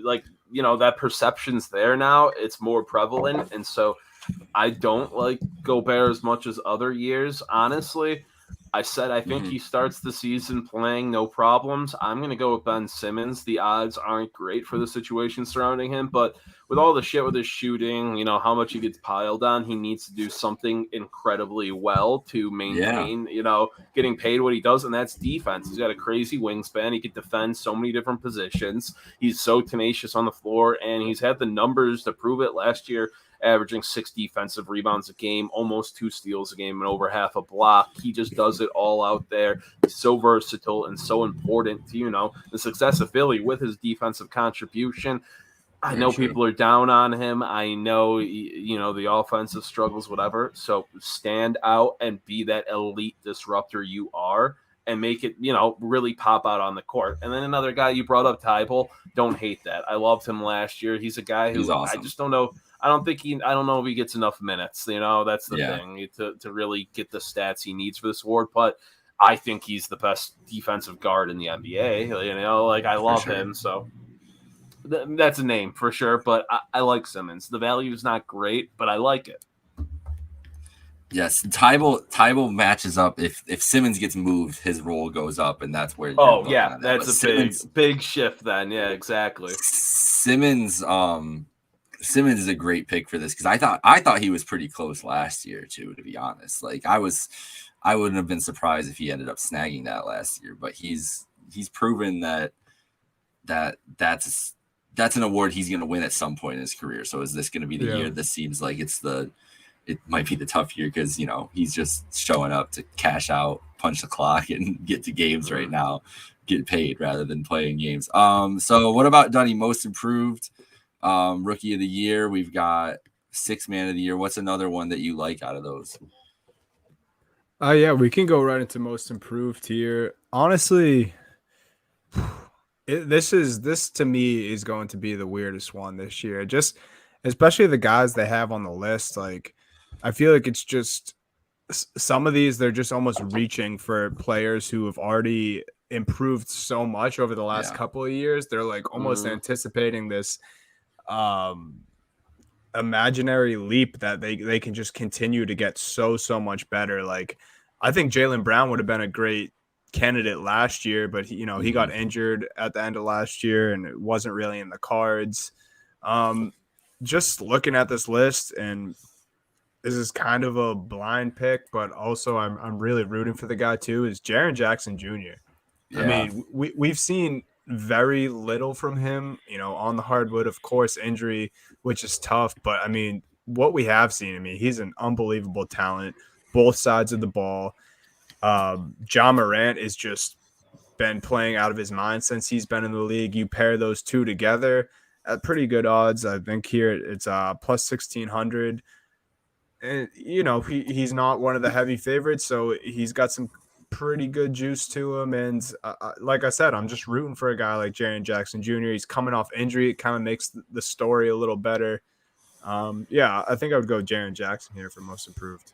that perception's there now. It's more prevalent. And so I don't like Gobert as much as other years, honestly. I said I think he starts the season playing no problems. I'm going to go with Ben Simmons. The odds aren't great for the situation surrounding him, but with all the shit with his shooting, how much he gets piled on, he needs to do something incredibly well to maintain, getting paid what he does, and that's defense. He's got a crazy wingspan. He can defend so many different positions. He's so tenacious on the floor, and he's had the numbers to prove it last year. Averaging 6 defensive rebounds a game, almost 2 steals a game, and over half a block. He just does it all out there. He's so versatile and so important to, the success of Philly with his defensive contribution. I know people are down on him. I know, the offensive struggles, whatever. So stand out and be that elite disruptor you are. and make it, really pop out on the court. And then another guy you brought up, Tybal, don't hate that. I loved him last year. He's a guy who awesome. I just don't know. I don't know if he gets enough minutes. That's the thing to really get the stats he needs for this award. But I think he's the best defensive guard in the NBA. I love him. So that's a name for sure. But I like Simmons. The value is not great, but I like it. Yes, Tybal matches up. If Simmons gets moved, his role goes up, and that's where. That's a big shift. Then, yeah, exactly. Simmons is a great pick for this because I thought he was pretty close last year too. To be honest, I wouldn't have been surprised if he ended up snagging that last year. But he's proven that's an award he's going to win at some point in his career. So is this going to be the year? This seems like it might be the tough year because, he's just showing up to cash out, punch the clock, and get to games right now, get paid rather than playing games. So what about Dunny? Most improved, rookie of the year. We've got sixth man of the year. What's another one that you like out of those? Yeah, we can go right into most improved here. Honestly, this to me is going to be the weirdest one this year. Just especially the guys they have on the list, I feel like it's just some of these, they're just almost reaching for players who have already improved so much over the last couple of years. They're almost anticipating this imaginary leap that they can just continue to get so much better. I think Jaylen Brown would have been a great candidate last year, but he got injured at the end of last year and it wasn't really in the cards. Just looking at this list, and this is kind of a blind pick, but also I'm really rooting for the guy too, is Jaren Jackson Jr. Yeah. I mean, we've seen very little from him, on the hardwood, of course, injury, which is tough. But I mean, what we have seen, he's an unbelievable talent, both sides of the ball. Ja Morant is just been playing out of his mind since he's been in the league. You pair those two together at pretty good odds. I think here it's plus 1,600. And, he's not one of the heavy favorites, so he's got some pretty good juice to him. And like I said, I'm just rooting for a guy like Jaren Jackson Jr. He's coming off injury. It kind of makes the story a little better. I think I would go Jaren Jackson here for most improved.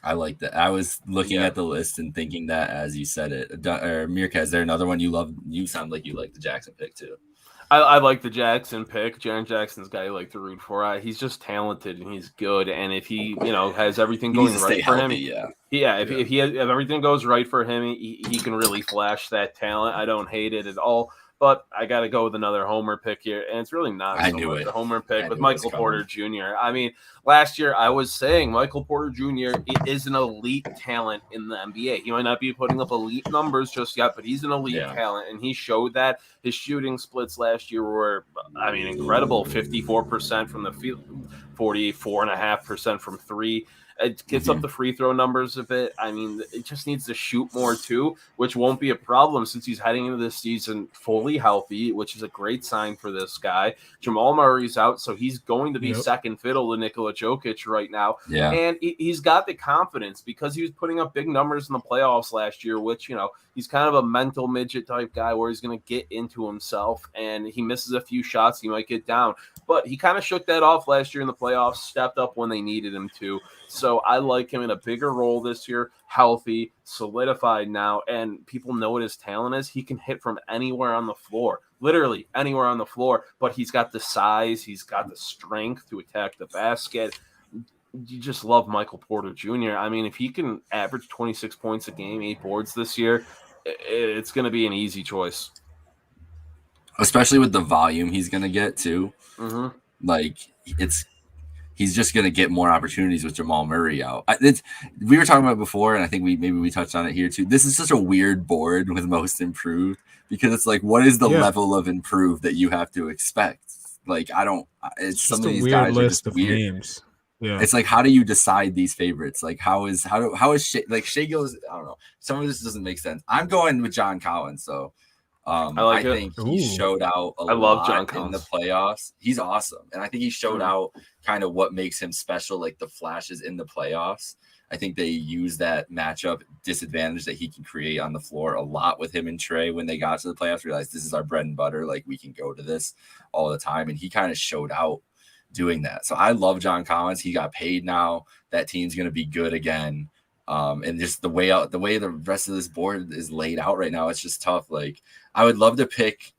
I like that. I was looking at the list and thinking that as you said it. Or Mirka, is there another one you love? You sound like you like the Jackson pick too. I like the Jackson pick. Jaren Jackson's guy you like to root for. He's just talented and he's good. And if he, has everything going right for him, if everything goes right for him, he can really flash that talent. I don't hate it at all. But I got to go with another homer pick here, and it's really not so much a homer pick with Michael Porter Jr. I mean, last year I was saying Michael Porter Jr. is an elite talent in the NBA. He might not be putting up elite numbers just yet, but he's an elite talent, and he showed that. His shooting splits last year were, incredible, 54% from the field, 44.5% from three. It gets up the free throw numbers a bit. It just needs to shoot more too, which won't be a problem since he's heading into this season fully healthy, which is a great sign for this guy. Jamal Murray's out, so he's going to be second fiddle to Nikola Jokic right now. Yeah. And he's got the confidence because he was putting up big numbers in the playoffs last year, which, he's kind of a mental midget type guy where he's going to get into himself and he misses a few shots. He might get down, but he kind of shook that off last year in the playoffs, stepped up when they needed him to. So I like him in a bigger role this year, healthy, solidified now, and people know what his talent is. He can hit from anywhere on the floor, literally anywhere on the floor, but he's got the size, he's got the strength to attack the basket. You just love Michael Porter Jr. If he can average 26 points a game, 8 boards this year, it's going to be an easy choice. Especially with the volume he's going to get too. Mm-hmm. He's just going to get more opportunities with Jamal Murray out. We were talking about it before, and I think we touched on it here too. This is such a weird board with most improved because it's what is the level of improved that you have to expect? It's some of these guys are just weird. Names. Yeah. It's how do you decide these favorites? How is Shai Gilgeous? I don't know. Some of this doesn't make sense. I'm going with John Collins, so I think he showed out a I love John lot in Collins. the playoffs. He's awesome. And I think he showed out kind of what makes him special, like the flashes in the playoffs. I think they use that matchup disadvantage that he can create on the floor a lot with him and Trey when they got to the playoffs, realized this is our bread and butter. Like we can go to this all the time. And he kind of showed out doing that. So I love John Collins. He got paid now. That team's going to be good again. And just the way the rest of this board is laid out right now, it's just tough. Like I would love to pick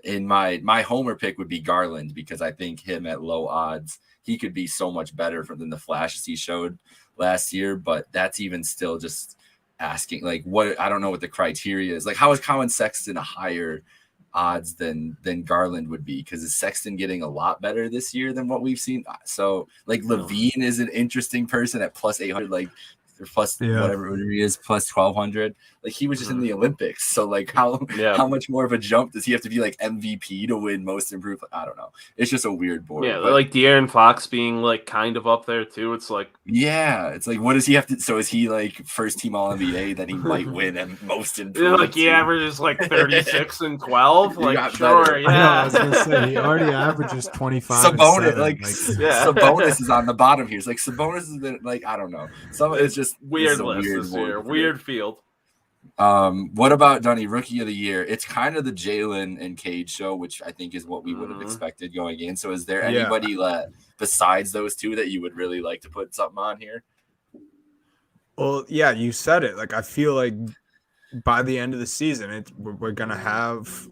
in my homer pick would be Garland, because I think him at low odds, he could be so much better than the flashes he showed last year. But that's even still just asking, like, what, I don't know what the criteria is. Like, how is Colin Sexton a higher odds than Garland would be? Because is Sexton getting a lot better this year than what we've seen? So like Levine is an interesting person at plus 800, like plus whatever he is, plus 1200. Like he was just in the Olympics, so like how much more of a jump does he have to be, like MVP to win most improved? I don't know. It's just a weird board. Yeah, but like De'Aaron Fox being like kind of up there too. It's like, it's like, what does he have to? So is he like first team All NBA that he might win and most improved? Like he averages like 36 and 12. Like sure, I was gonna say he already averages 25. Sabonis, Sabonis is on the bottom here. It's like Sabonis has been like, I don't know. Some it's just weird list this year. Weird field. What about Dunny, rookie of the year? It's kind of the Jalen and Cade show, which I think is what we would have expected going in. So is there anybody besides those two that you would really like to put something on here? Well, yeah, you said it. Like I feel like by the end of the season, we're gonna have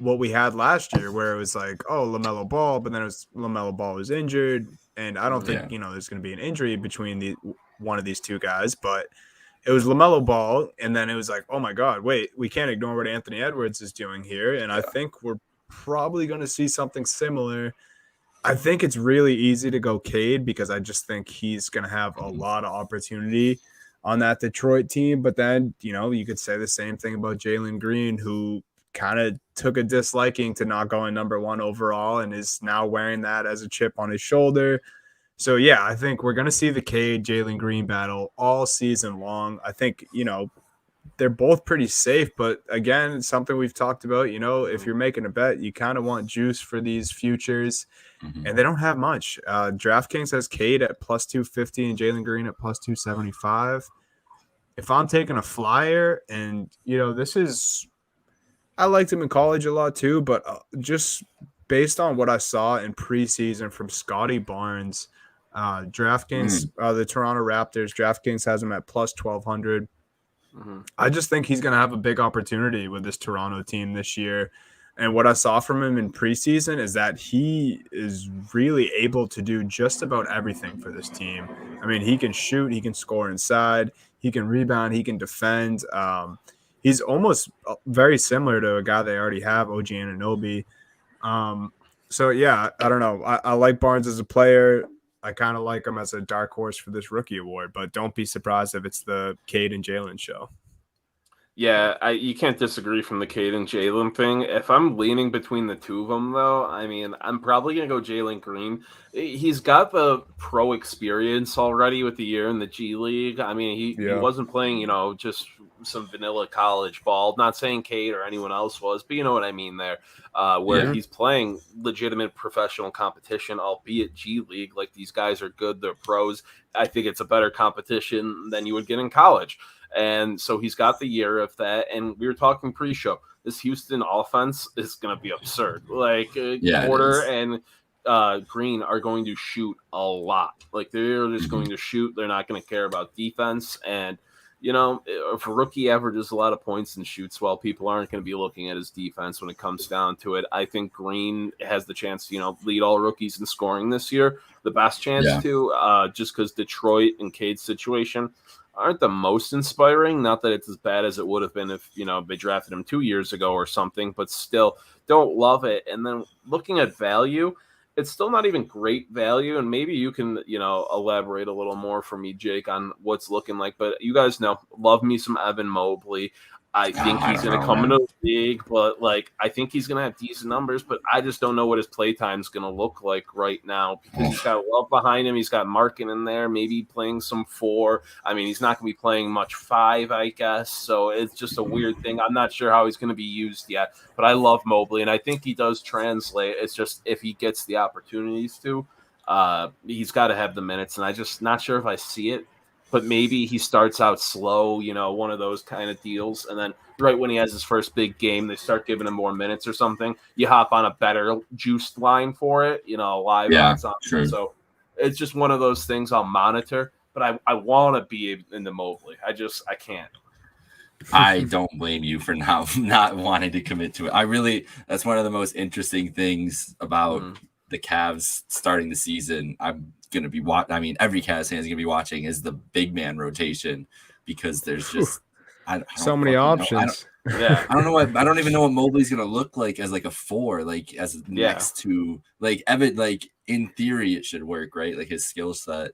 what we had last year, where it was like, oh, LaMelo Ball, but then it was LaMelo Ball was injured, and I don't think there's gonna be an injury between one of these two guys, but it was LaMelo Ball, and then it was like, oh my God, wait, we can't ignore what Anthony Edwards is doing here, and I think we're probably going to see something similar. I think it's really easy to go Cade because I just think he's going to have a lot of opportunity on that Detroit team, but then, you could say the same thing about Jalen Green, who kind of took a disliking to not going number 1 overall and is now wearing that as a chip on his shoulder. So, yeah, I think we're going to see the Cade Jalen Green battle all season long. I think, they're both pretty safe. But, again, it's something we've talked about. If you're making a bet, you kind of want juice for these futures. And they don't have much. DraftKings has Cade at plus 250 and Jalen Green at plus 275. If I'm taking a flyer, and, this is – I liked him in college a lot too, but just based on what I saw in preseason from Scotty Barnes – DraftKings, the Toronto Raptors, DraftKings has him at plus 1,200. I just think he's going to have a big opportunity with this Toronto team this year. And what I saw from him in preseason is that he is really able to do just about everything for this team. I mean, he can shoot, he can score inside, he can rebound, he can defend. He's almost very similar to a guy they already have, OG Anunoby. So, yeah, I don't know. I like Barnes as a player. I kind of like him as a dark horse for this rookie award, but don't be surprised if it's the Cade and Jalen show. Yeah, you can't disagree from the Cade and Jalen thing. If I'm leaning between the two of them, though, I mean, I'm probably going to go Jalen Green. He's got the pro experience already with the year in the G League. I mean, he wasn't playing, just some vanilla college ball. Not saying Cade or anyone else was, but you know what I mean there. Where he's playing legitimate professional competition, albeit G League. Like, these guys are good. They're pros. I think it's a better competition than you would get in college. And so he's got the year of that. And we were talking pre-show. This Houston offense is going to be absurd. Like, Porter and Green are going to shoot a lot. Like, they're just going to shoot. They're not going to care about defense. And, if a rookie averages a lot of points and shoots well, people aren't going to be looking at his defense when it comes down to it. I think Green has the chance to, lead all rookies in scoring this year. The best chance to, just because Detroit and Cade's situation aren't the most inspiring. Not that it's as bad as it would have been if, they drafted him 2 years ago or something, but still don't love it. And then looking at value, it's still not even great value. And maybe you can, elaborate a little more for me, Jake, on what's looking like. But you guys know, love me some Evan Mobley. I think he's going to come into the league, but like I think he's going to have decent numbers, but I just don't know what his play time is going to look like right now because he's got Love behind him. He's got Markin in there, maybe playing some 4. I mean, he's not going to be playing much 5, I guess. So it's just a weird thing. I'm not sure how he's going to be used yet, but I love Mobley, and I think he does translate. It's just if he gets the opportunities to, he's got to have the minutes, and I just not sure if I see it. But maybe he starts out slow, one of those kind of deals. And then right when he has his first big game, they start giving him more minutes or something. You hop on a better juiced line for it, live odds on. Sure. So it's just one of those things I'll monitor. But I want to be in the Mobley. I can't. I don't blame you for not wanting to commit to it. That's one of the most interesting things about the Cavs starting the season. I'm going to be watching. I mean, every Cavs fan is going to be watching is the big man rotation because there's just so many options. I don't know I don't even know what Mobley's going to look like as like a 4, like as next to like Evan. Like in theory, it should work, right? Like his skill set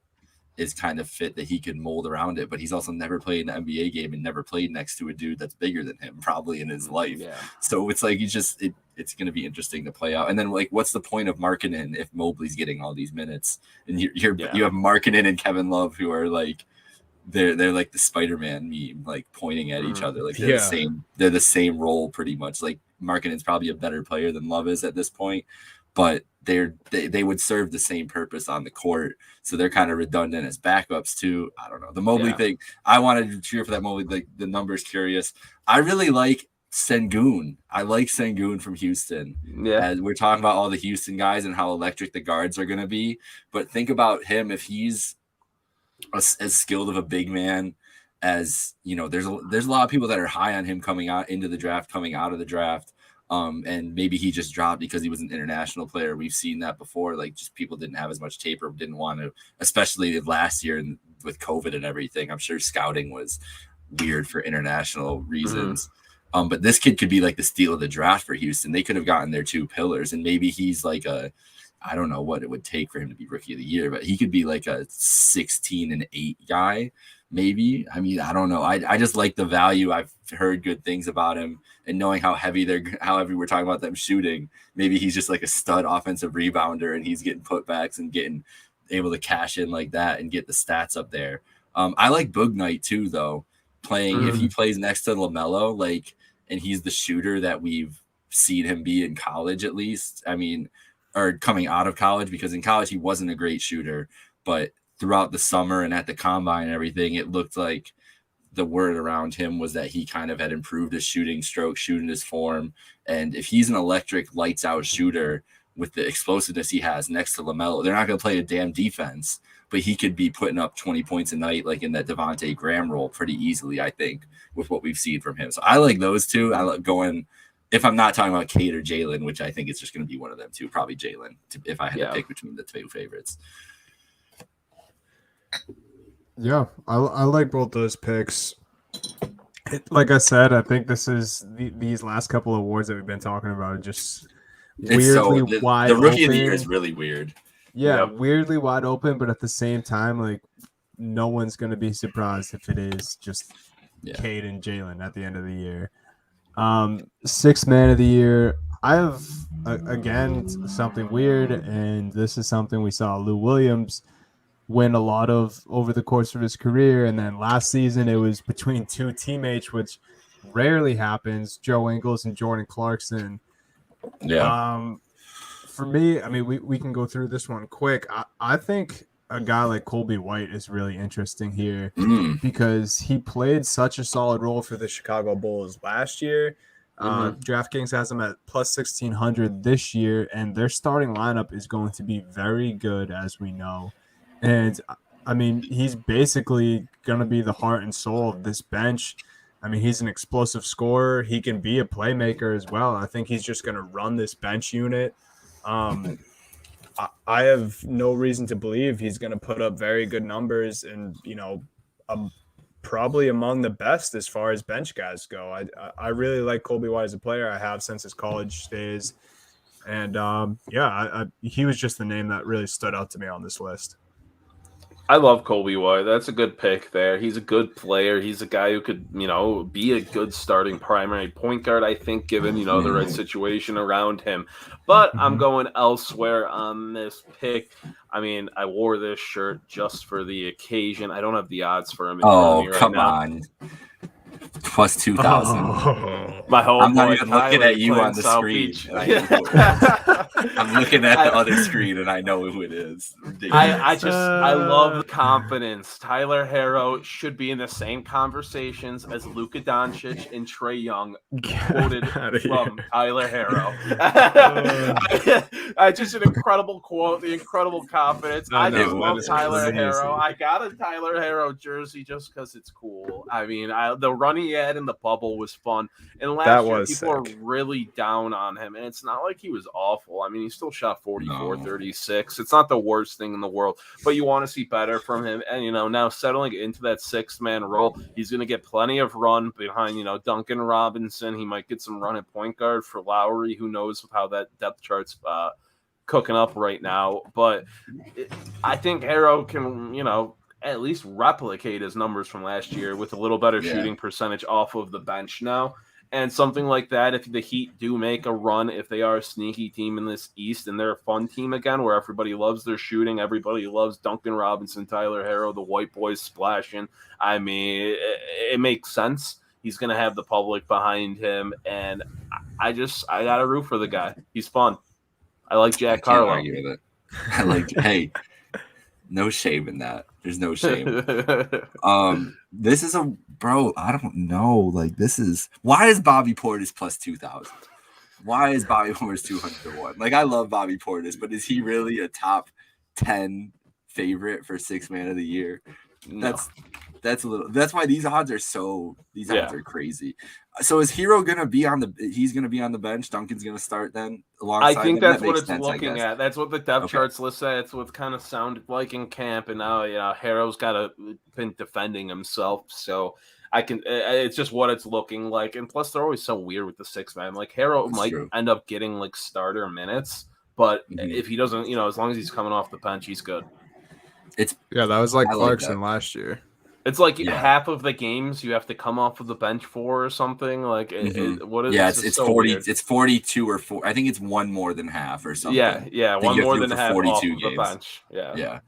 is kind of fit that he can mold around it, but he's also never played an NBA game and never played next to a dude that's bigger than him probably in his life. Yeah. So it's like it's going to be interesting to play out. And then like, what's the point of Markkanen if Mobley's getting all these minutes and you have Markkanen and Kevin Love who are like, they're like the Spider-Man meme, like pointing at each other. Like they're the same role pretty much. Like Markkanen's probably a better player than Love is at this point, but they would serve the same purpose on the court. So they're kind of redundant as backups too. I don't know. The Mobley thing, I wanted to cheer for that Mobley. Like the numbers curious. I really like Sengun. I like Sengun from Houston. Yeah. As we're talking about all the Houston guys and how electric the guards are going to be. But think about him if he's as skilled of a big man as, there's a lot of people that are high on him coming out into the draft, coming out of the draft. And maybe he just dropped because he was an international player. We've seen that before. Like just people didn't have as much tape or didn't want to, especially last year and with COVID and everything. I'm sure scouting was weird for international reasons. But this kid could be like the steal of the draft for Houston. They could have gotten their 2 pillars, and maybe he's like I don't know what it would take for him to be rookie of the year, but he could be like a 16-8 guy. Maybe. I mean, I don't know. I just like the value. I've heard good things about him, and knowing how heavy we're talking about them shooting, maybe he's just like a stud offensive rebounder and he's getting putbacks and getting able to cash in like that and get the stats up there. I like Boog Knight too, though, playing if he plays next to LaMelo, like, and he's the shooter that we've seen him be in college, at least. I mean, or coming out of college, because in college he wasn't a great shooter, but throughout the summer and at the combine and everything, it looked like the word around him was that he kind of had improved his shooting stroke, shooting his form. And if he's an electric lights out shooter with the explosiveness he has next to LaMelo, they're not going to play a damn defense, but he could be putting up 20 points a night, like in that Devontae Graham role pretty easily, I think, with what we've seen from him. So I like those two. I like going, if I'm not talking about Kate or Jalen, which I think it's just going to be one of them two, probably Jalen, if I had to pick between the 2 favorites. Yeah, I like both those picks. Like I said, I think this is these last couple of awards that we've been talking about are just weirdly wide open. The rookie of the year is really weird. Yeah, weirdly wide open, but at the same time, like no one's going to be surprised if it is just Cade and Jalen at the end of the year. 6th man of the year. I have again something weird, and this is something we saw Lou Williams win a lot of over the course of his career, and then last season it was between 2 teammates, which rarely happens, Joe Ingles and Jordan Clarkson. For me, I mean, we can go through this one quick. I think a guy like Colby White is really interesting here because he played such a solid role for the Chicago Bulls last year. DraftKings has him at plus 1,600 this year, and their starting lineup is going to be very good, as we know. And, I mean, he's basically going to be the heart and soul of this bench. I mean, he's an explosive scorer. He can be a playmaker as well. I think he's just going to run this bench unit. I have no reason to believe he's going to put up very good numbers and, probably among the best as far as bench guys go. I really like Colby White as a player. I have since his college days. And, he was just the name that really stood out to me on this list. I love Colby White. That's a good pick there. He's a good player. He's a guy who could, be a good starting primary point guard, I think, given, the right situation around him. But I'm going elsewhere on this pick. I mean, I wore this shirt just for the occasion. I don't have the odds for him in front of me right come now. on. Plus 2,000. Oh. My whole I'm not even looking at you on the South screen. Beach. I'm looking at the other screen and I know who it is. I love the confidence. Tyler Herro should be in the same conversations as Luka Doncic and Trey Young, quoted from Tyler Herro. Just an incredible quote, the incredible confidence. I just love Tyler Herro. I got a Tyler Herro jersey just because it's cool. I mean, the run he had in the bubble was fun. And last year, people were really down on him. And it's not like he was awful. I mean, he still shot 44, 36. It's not the worst thing in the world. But you want to see better from him. And, now settling into that sixth-man role, he's going to get plenty of run behind, Duncan Robinson. He might get some run at point guard for Lowry. Who knows how that depth chart's cooking up right now. But I think Herro can, at least replicate his numbers from last year with a little better shooting percentage off of the bench now. And something like that, if the Heat do make a run, if they are a sneaky team in this East and they're a fun team again where everybody loves their shooting, everybody loves Duncan Robinson, Tyler Herro, the white boys splashing. I mean, it makes sense. He's going to have the public behind him. And I got to root for the guy. He's fun. I like Jack Carlo. Argue with it. I like, hey, no shame in that. There's no shame. This is bro, I don't know. Like, why is Bobby Portis plus 2,000? Why is Bobby Portis 201? Like, I love Bobby Portis, but is he really a top 10 favorite for sixth man of the year? No. That's why these odds are crazy. So is Herro gonna be he's gonna be on the bench? Duncan's gonna start then alongside I think him? that's what it's looking at. That's what the depth charts list at. It's what kind of sounded like in camp, and now Herro's been defending himself, so it's just what it's looking like. And plus they're always so weird with the six man. Like Herro might end up getting like starter minutes, but if he doesn't, as long as he's coming off the bench, he's good. That was like Clarkson last year. It's like half of the games you have to come off of the bench for or something. Like, what is it? It's 40. Weird. It's 42 or 4. I think it's one more than half or something. Yeah, one more than half 42 off games. The bench. Yeah.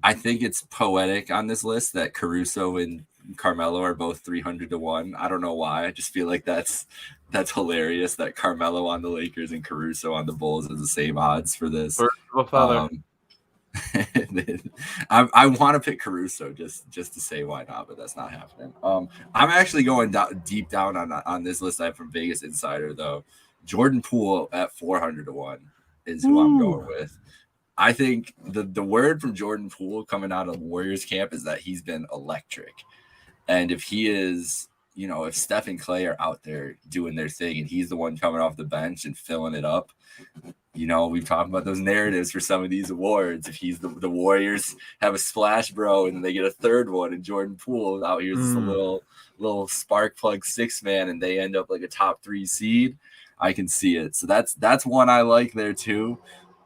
I think it's poetic on this list that Caruso and Carmelo are both 300 to 1. I don't know why. I just feel like that's hilarious that Carmelo on the Lakers and Caruso on the Bulls is the same odds for this. I want to pick Caruso just to say why not, but that's not happening. I'm actually going deep down on this list I have from Vegas Insider though. Jordan Poole at 400 to 1 is who I'm going with. I think the word from Jordan Poole coming out of Warriors camp is that he's been electric, and if he is, if Steph and Clay are out there doing their thing and he's the one coming off the bench and filling it up. We've talked about those narratives for some of these awards. If he's the Warriors have a splash bro and they get a third one and Jordan Poole out here's just a little spark plug six man and they end up like a top 3 seed, I can see it. So that's one I like there too.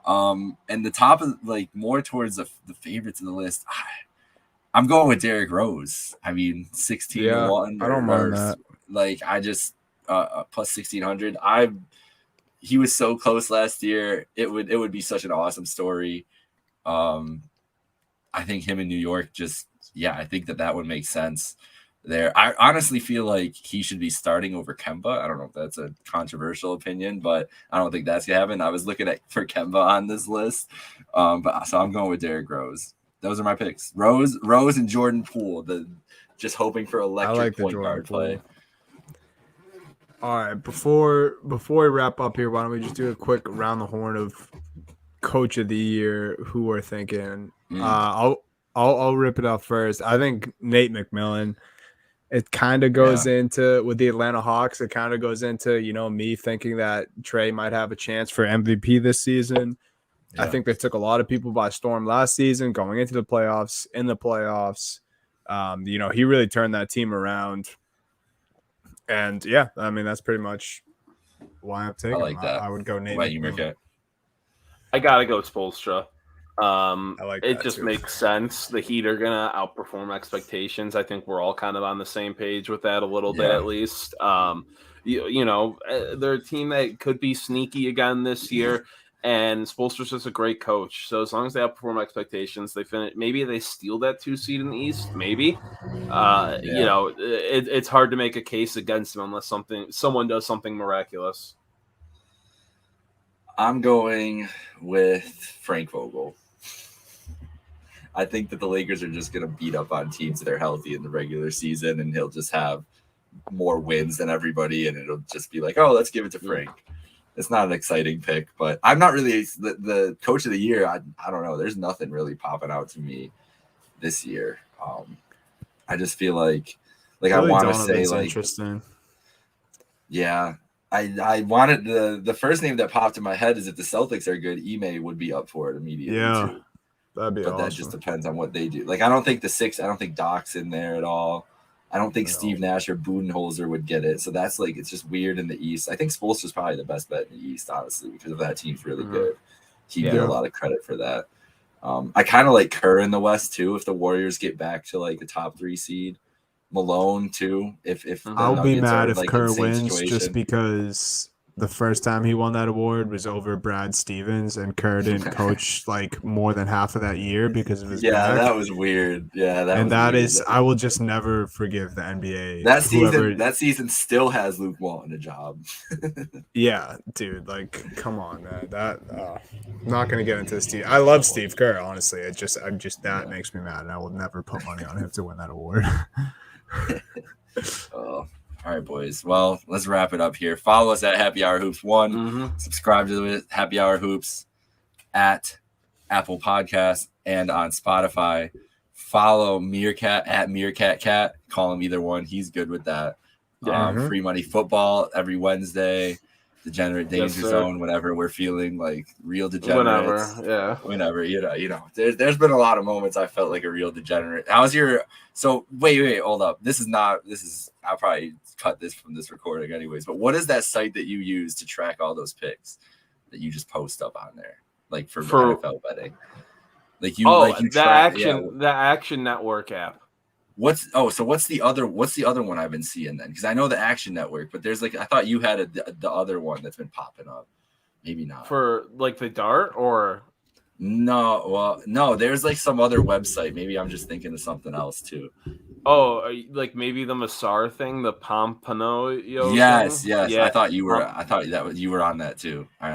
And the top of like more towards the favorites of the list, I'm going with Derrick Rose. I mean 16 to 1. I don't mind that. Like I just plus 1,600. He was so close last year. It would be such an awesome story. I think him in New York I think that would make sense there. I honestly feel like he should be starting over Kemba. I don't know if that's a controversial opinion, but I don't think that's gonna happen. I was looking for Kemba on this list. So I'm going with Derrick Rose. Those are my picks. Rose and Jordan Poole. Just hoping for electric point guard play. All right, before we wrap up here, why don't we just do a quick around the horn of Coach of the Year, who we're thinking. I'll rip it off first. I think Nate McMillan. It kind of goes into with the Atlanta Hawks. It kind of goes into me thinking that Trey might have a chance for MVP this season. Yeah. I think they took a lot of people by storm last season, going into the playoffs. In the playoffs, he really turned that team around. And that's pretty much why I'm taking. I like that. I would go Nate. Why you make it? I gotta go Spoelstra. It just makes sense. The Heat are gonna outperform expectations. I think we're all kind of on the same page with that a little bit, at least. They're a team that could be sneaky again this year, and Spoelstra's just a great coach. So as long as they outperform expectations, they finish. Maybe they steal that 2 seed in the East. Maybe. It's hard to make a case against them unless someone does something miraculous. I'm going with Frank Vogel. I think that the Lakers are just going to beat up on teams that are healthy in the regular season, and he'll just have more wins than everybody, and it'll just be like, oh, let's give it to Frank. It's not an exciting pick, but I'm not really the coach of the year. I don't know. There's nothing really popping out to me this year. I just feel like I want to say like interesting. Yeah. I wanted the first name that popped in my head is if the Celtics are good, Ime would be up for it immediately too. That'd be awesome. That just depends on what they do. Like I don't think Doc's in there at all. I don't think Steve Nash or Budenholzer would get it. So that's like it's just weird in the East. I think Spoelstra's probably the best bet in the East, honestly, because of that team's really good. He get a lot of credit for that. I kind of like Kerr in the West too. If the Warriors get back to like the top 3 seed. Malone too. If I'll be mad if Kerr wins just because the first time he won that award was over Brad Stevens, and Kerr didn't coach like more than half of that year because of his back. That was weird. I will just never forgive the NBA. That season still has Luke Walton a job. Yeah, dude, like come on, man. I'm not gonna get into Steve. I love Steve Kerr, honestly. That makes me mad, and I will never put money on him to win that award. All right, boys. Well, let's wrap it up here. Follow us at Happy Hour Hoops 1. Subscribe to the Happy Hour Hoops at Apple Podcasts and on Spotify. Follow Meerkat at Meerkat Cat. Call him either one. He's good with that. Free Money Football every Wednesday. Degenerate Danger Zone, whenever we're feeling like real degenerates. Whenever, you know. There's been a lot of moments I felt like a real degenerate. So wait, hold up. I'll probably cut this from this recording anyways, but what is that site that you use to track all those picks that you just post up on there? Like for NFL betting? The Action Network app. What's the other one I've been seeing then? Because I know the Action Network, but there's like I thought you had the other one that's been popping up. Maybe not. For like the Dart or no, there's like some other website. Maybe I'm just thinking of something else too. Oh, like maybe the Massar thing, the Pompano. Yes. Yeah. I thought you were. I thought that you were on that too. All right.